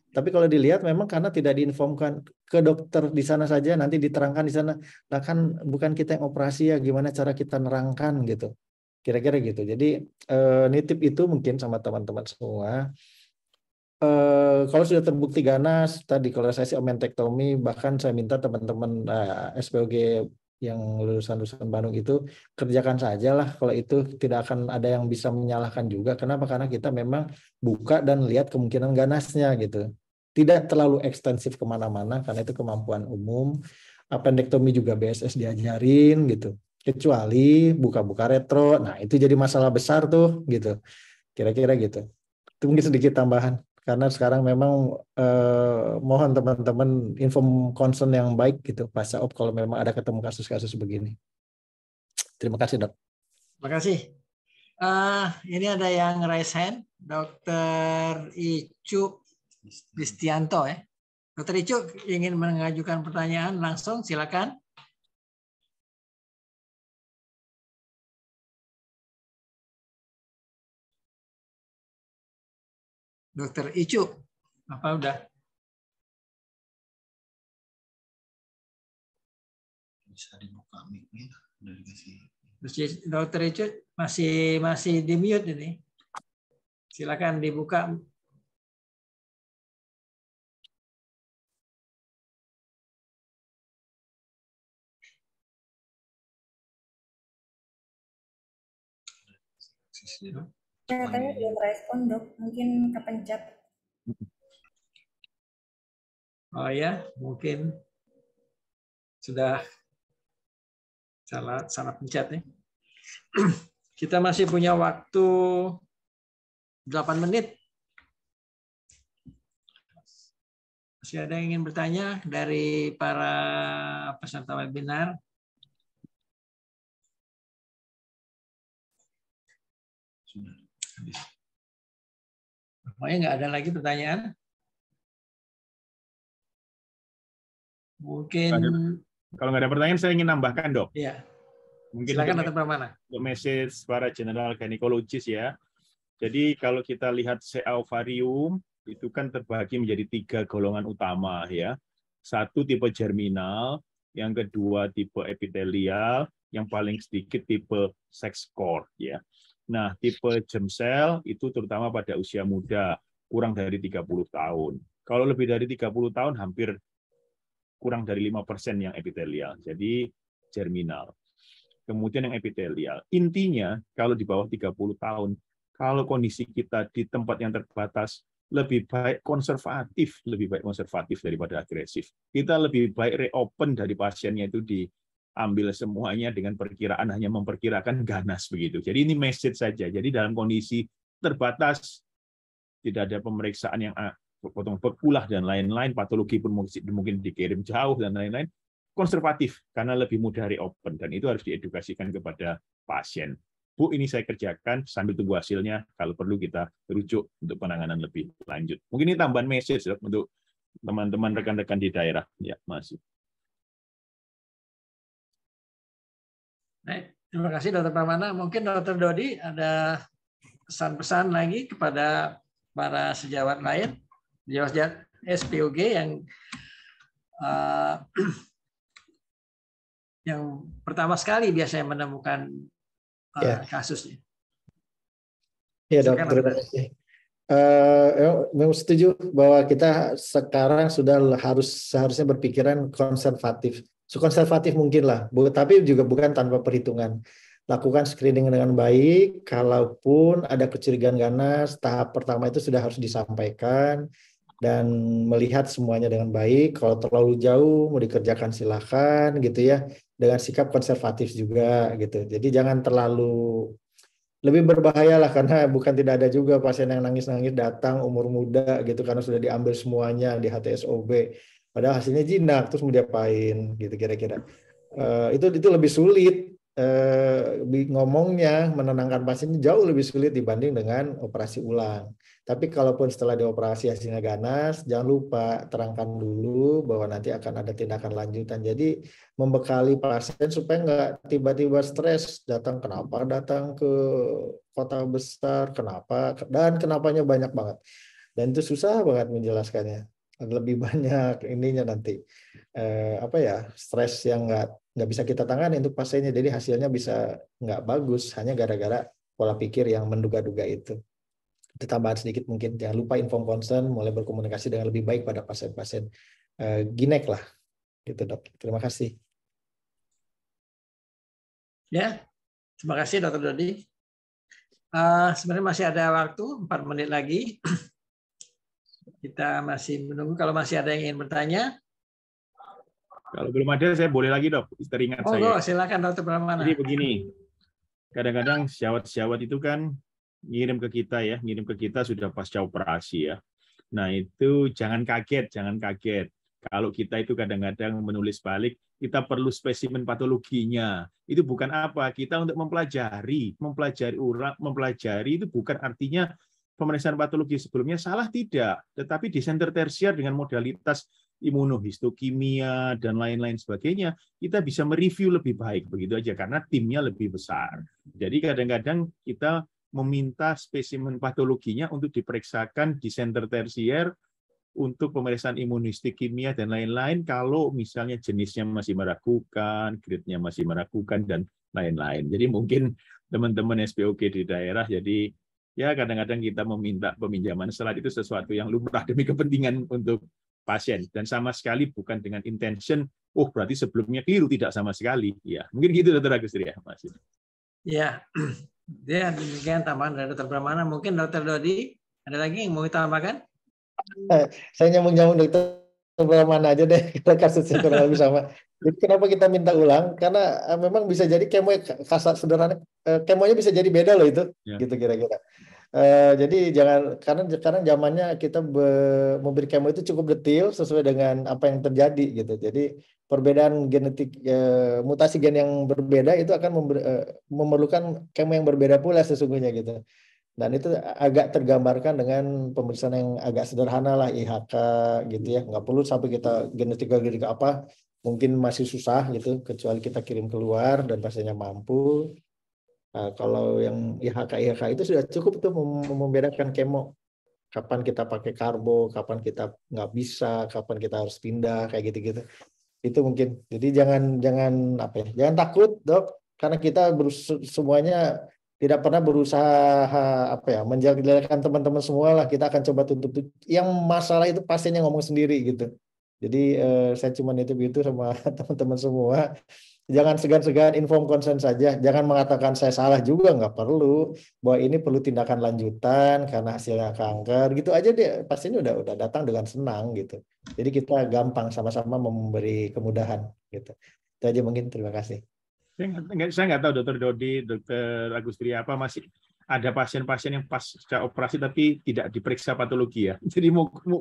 Tapi kalau dilihat memang karena tidak diinformkan ke dokter di sana saja, nanti diterangkan di sana. Nah kan bukan kita yang operasi ya, gimana cara kita nerangkan gitu. Kira-kira gitu. Jadi nitip itu mungkin sama teman-teman semua. Kalau sudah terbukti ganas, tadi kalau saya sih omentektomi, bahkan saya minta teman-teman SPOG yang lulusan Bandung itu kerjakan saja lah. Kalau itu tidak akan ada yang bisa menyalahkan juga. Kenapa? Karena kita memang buka dan lihat kemungkinan ganasnya gitu. Tidak terlalu ekstensif kemana-mana karena itu kemampuan umum. Appendektomi juga BSS diajarin gitu. Kecuali buka-buka retro, nah itu jadi masalah besar tuh gitu. Kira-kira gitu. Itu mungkin sedikit tambahan. Karena sekarang memang mohon teman-teman inform concern yang baik gitu pasca op kalau memang ada ketemu kasus-kasus begini. Terima kasih, Dok. Terima kasih. Ini ada yang raise hand, Dr. Icu Kristianto ya. Dr. Icu ingin mengajukan pertanyaan langsung, silakan. Dr. Icu, apa udah? Bisa dibuka mic-nya, udah dikasih. Dr. Icu masih di mute ini. Silakan dibuka. Katanya belum respon, Dok. Mungkin kepencet. Oh ya, mungkin sudah salah pencet nih. Kita masih punya waktu 8 menit. Masih ada yang ingin bertanya dari para peserta webinar? Sudah habis. Pokoknya nggak ada lagi pertanyaan? Mungkin. Kalau nggak ada pertanyaan, saya ingin nambahkan, Dok. Ya. Mungkin Silakan, Dr. Pramana. untuk message para general gynecologist ya. Jadi kalau kita lihat CA ovarium itu kan terbagi menjadi 3 golongan utama ya. Satu tipe germinal, yang kedua tipe epitelial, yang paling sedikit tipe sex cord ya. Nah, tipe germ cell itu terutama pada usia muda, kurang dari 30 tahun. Kalau lebih dari 30 tahun hampir kurang dari 5% yang epitelial. Jadi germinal. Kemudian yang epitelial. Intinya kalau di bawah 30 tahun, kalau kondisi kita di tempat yang terbatas, lebih baik konservatif daripada agresif. Kita lebih baik reopen dari pasiennya itu diambil semuanya dengan perkiraan, hanya memperkirakan ganas begitu. Jadi ini message saja. Jadi dalam kondisi terbatas, tidak ada pemeriksaan yang potong bekulah dan lain-lain, patologi pun mungkin dikirim jauh dan lain-lain, konservatif karena lebih mudah reopen, dan itu harus diedukasikan kepada pasien. Bu, ini saya kerjakan sambil tunggu hasilnya, kalau perlu kita rujuk untuk penanganan lebih lanjut. Mungkin ini tambahan message untuk teman-teman rekan-rekan di daerah. Ya, masih. Baik, terima kasih Dr. Pramana. Mungkin Dr. Dodi ada pesan-pesan lagi kepada para sejawat lain, sejawat SPOG yang pertama sekali biasanya menemukan kasusnya. Iya, Dok. Terima kasih. Memang setuju bahwa kita sekarang sudah seharusnya berpikiran konservatif. Sekonservatif mungkin lah, tapi juga bukan tanpa perhitungan. Lakukan screening dengan baik, kalaupun ada kecurigaan ganas, tahap pertama itu sudah harus disampaikan, dan melihat semuanya dengan baik. Kalau terlalu jauh mau dikerjakan silakan gitu ya, dengan sikap konservatif juga gitu. Jadi jangan terlalu, lebih berbahaya lah, karena bukan tidak ada juga pasien yang nangis-nangis datang umur muda gitu karena sudah diambil semuanya di HTSOB, padahal hasilnya jinak, terus mau diapain gitu kira-kira. Itu lebih sulit. Ngomongnya, menenangkan pasien jauh lebih sulit dibanding dengan operasi ulang. Tapi kalaupun setelah dioperasi hasilnya ganas, jangan lupa terangkan dulu bahwa nanti akan ada tindakan lanjutan. Jadi membekali pasien supaya nggak tiba-tiba stres, kenapa datang ke kota besar, kenapanya banyak banget. Dan itu susah banget menjelaskannya. Lebih banyak ininya nanti stres yang nggak bisa kita tangani untuk pasiennya, jadi hasilnya bisa nggak bagus hanya gara-gara pola pikir yang menduga-duga itu. Itu tambahan sedikit mungkin. Jangan lupa inform concern, mulai berkomunikasi dengan lebih baik pada pasien-pasien ginek lah, gitu dok. Terima kasih. Ya, terima kasih Dr. Dodi. Sebenarnya masih ada waktu 4 menit lagi. Kita masih menunggu kalau masih ada yang ingin bertanya. Kalau belum ada, saya boleh lagi dok, teringat Oh, saya. silakan Dr. Pramana. Jadi begini, kadang-kadang syawat-syawat itu kan ngirim ke kita ya, ngirim ke kita sudah pasca operasi ya. Nah itu jangan kaget. Kalau kita itu kadang-kadang menulis balik, kita perlu spesimen patologinya. Itu bukan apa, kita untuk mempelajari itu bukan artinya pemeriksaan patologi sebelumnya salah, tidak. Tetapi di center tersier dengan modalitas imunohistokimia dan lain-lain sebagainya, kita bisa mereview lebih baik, begitu aja, karena timnya lebih besar. Jadi kadang-kadang kita meminta spesimen patologinya untuk diperiksakan di center tersier untuk pemeriksaan imunohistokimia dan lain-lain, kalau misalnya jenisnya masih meragukan, grade-nya masih meragukan, dan lain-lain. Jadi mungkin teman-teman SPOG di daerah, jadi ya kadang-kadang kita meminta peminjaman selat itu sesuatu yang lumrah demi kepentingan untuk pasien, dan sama sekali bukan dengan intention, oh berarti sebelumnya keliru, tidak sama sekali. Ya, mungkin gitu Dr. Agustri ya, Mas. Ya, demikian tambahan dari Dr. Pramana. Mungkin Dr. Dodi, ada lagi yang mau ditambahkan? Saya nyambung-nyambung dokter mana aja deh, kita kasusnya kurang lebih sama. Jadi kenapa kita minta ulang? Karena memang bisa jadi kemo kasar sederhana, kemonya bisa jadi beda loh itu, gitu kira-kira. Jadi jangan, karena sekarang zamannya kita memberi kemo itu cukup detail sesuai dengan apa yang terjadi gitu. Jadi perbedaan genetik, mutasi gen yang berbeda itu akan memerlukan kemo yang berbeda pula sesungguhnya gitu. Dan itu agak tergambarkan dengan pemeriksaan yang agak sederhana lah, IHK gitu ya. Nggak perlu sampai kita genetika apa, mungkin masih susah gitu, kecuali kita kirim keluar dan pasiennya mampu. Nah, kalau yang IHK itu sudah cukup tuh membedakan kemo. Kapan kita pakai karbo, kapan kita nggak bisa, kapan kita harus pindah, kayak gitu-gitu. Itu mungkin. Jadi jangan takut dok, karena kita semuanya tidak pernah berusaha menjelek-jelekan teman-teman semua lah. Kita akan coba tuntut. Yang masalah itu pasien yang ngomong sendiri gitu. Jadi saya cuma nitip itu sama teman-teman semua. Jangan segan-segan inform consent saja. Jangan mengatakan saya salah juga, nggak perlu. Bahwa ini perlu tindakan lanjutan karena hasilnya kanker. Gitu aja deh. Pasiennya udah datang dengan senang gitu. Jadi kita gampang sama-sama memberi kemudahan gitu. Itu aja mungkin. Terima kasih. Saya nggak tahu Dr. Dodi, Dr. Agustri apa, masih ada pasien-pasien yang pasca operasi tapi tidak diperiksa patologi ya. Jadi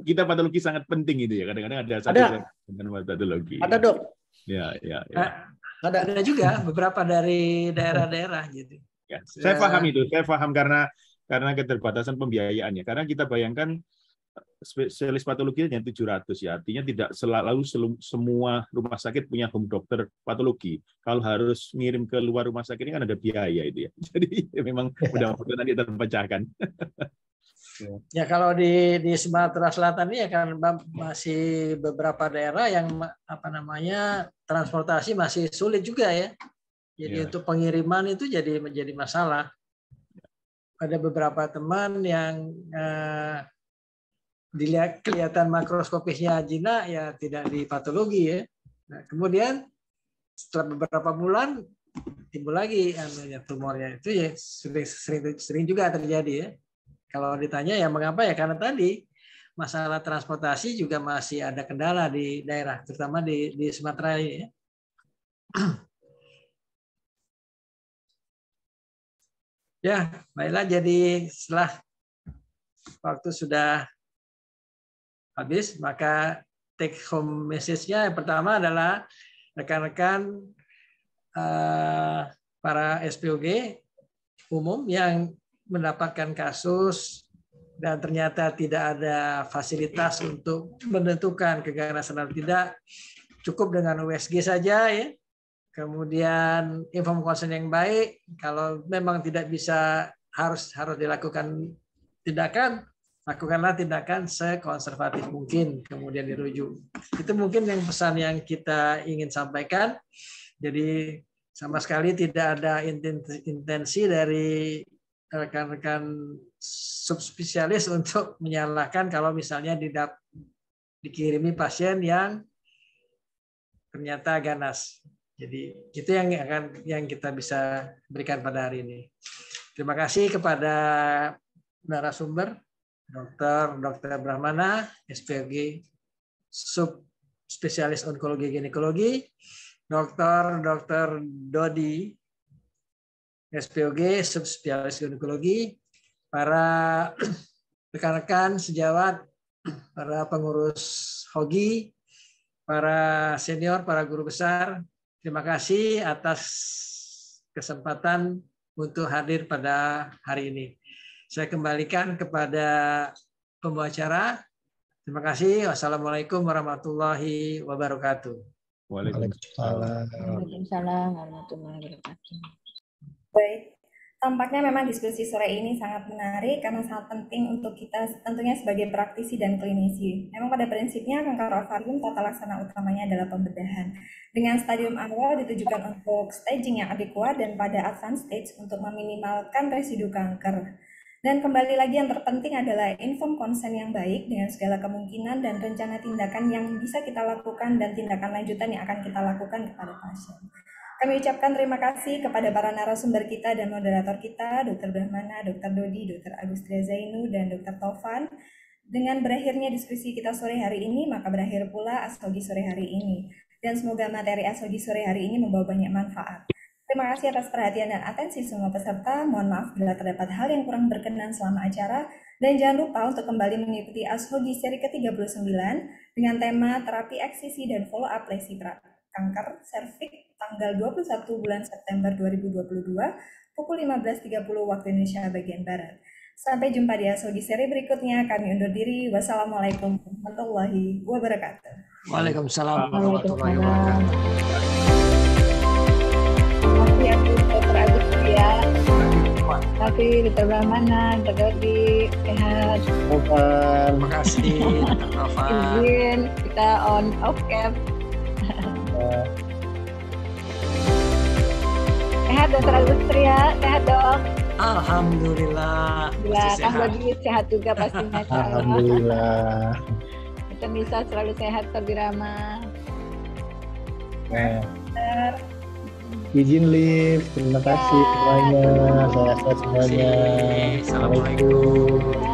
kita patologi sangat penting itu ya. Kadang-kadang ada satu dengan patologi. Ada dok. Ya. Ada juga beberapa dari daerah-daerah gitu. Ya, saya paham itu. Saya paham karena keterbatasan pembiayaannya. Karena kita bayangkan spesialis patologi hanya 700 ya, artinya tidak selalu semua rumah sakit punya home dokter patologi. Kalau harus ngirim ke luar rumah sakit ini kan ada biaya itu ya. Jadi memang mudah-mudahan nanti terpecahkan. Ya kalau di Sumatera Selatan ini ya kan masih beberapa daerah yang transportasi masih sulit juga ya. Jadi untuk pengiriman itu menjadi masalah. Ada beberapa teman yang dilihat kelihatan makroskopisnya jinak ya tidak di patologi ya. Nah, kemudian setelah beberapa bulan timbul lagi tumornya, itu ya sering juga terjadi ya. Kalau ditanya ya mengapa ya, karena tadi masalah transportasi juga masih ada kendala di daerah, terutama di Sumatera ini ya. Ya, baiklah, jadi setelah waktu sudah habis, maka take home message-nya yang pertama adalah rekan-rekan para SPOG umum yang mendapatkan kasus dan ternyata tidak ada fasilitas untuk menentukan keganasan atau tidak, cukup dengan USG saja ya. Kemudian inform consent yang baik, kalau memang tidak bisa harus dilakukan tindakan, lakukanlah tindakan sekonservatif mungkin, kemudian dirujuk. Itu mungkin yang pesan yang kita ingin sampaikan. Jadi sama sekali tidak ada intensi dari rekan-rekan subspesialis untuk menyalahkan kalau misalnya dikirimi pasien yang ternyata ganas. Jadi itu yang kita bisa berikan pada hari ini. Terima kasih kepada narasumber Dr. Brahmana, SPOG subspesialis onkologi ginekologi, Dr. Dodi, SPOG subspesialis ginekologi, para rekan-rekan sejawat, para pengurus HOGI, para senior, para guru besar, terima kasih atas kesempatan untuk hadir pada hari ini. Saya kembalikan kepada pembicara. Terima kasih. Wassalamualaikum warahmatullahi wabarakatuh. Waalaikumsalam. Waalaikumsalam warahmatullahi wabarakatuh. Baik, tampaknya memang diskusi sore ini sangat menarik karena sangat penting untuk kita tentunya sebagai praktisi dan klinisi. Memang pada prinsipnya kanker ovarium tata laksana utamanya adalah pembedahan. Dengan stadium awal ditujukan untuk staging yang adekuat dan pada advanced stage untuk meminimalkan residu kanker. Dan kembali lagi yang terpenting adalah informed consent yang baik dengan segala kemungkinan dan rencana tindakan yang bisa kita lakukan dan tindakan lanjutan yang akan kita lakukan kepada pasien. Kami ucapkan terima kasih kepada para narasumber kita dan moderator kita, Dr. Brahmana, Dr. Dodi, Dr. Agustria Zainu, dan Dr. Taufan. Dengan berakhirnya diskusi kita sore hari ini, maka berakhir pula ASHOGI sore hari ini. Dan semoga materi ASHOGI sore hari ini membawa banyak manfaat. Terima kasih atas perhatian dan atensi semua peserta. Mohon maaf bila terdapat hal yang kurang berkenan selama acara. Dan jangan lupa untuk kembali mengikuti ASHOGI seri ke-39 dengan tema terapi eksisi dan follow-up lesi kanker serviks tanggal 21 bulan September 2022 pukul 15.30 waktu Indonesia bagian Barat. Sampai jumpa di ASHOGI seri berikutnya. Kami undur diri. Wassalamualaikum warahmatullahi wabarakatuh. Waalaikumsalam warahmatullahi wabarakatuh. Terima kasih Dr. Agustria. Terima kasih Dr. Brahmana, Dr. Dodi, sehat. Terima kasih Dr. Taufan. Izin kita on off cam. Sehat Dr. Agustria, sehat dok. Alhamdulillah. Kang Dodi sehat juga pastinya. Alhamdulillah. Kita bisa selalu sehat Dr. Birama. Izin live, terima kasih semuanya, sehat-sehat semuanya. Assalamualaikum.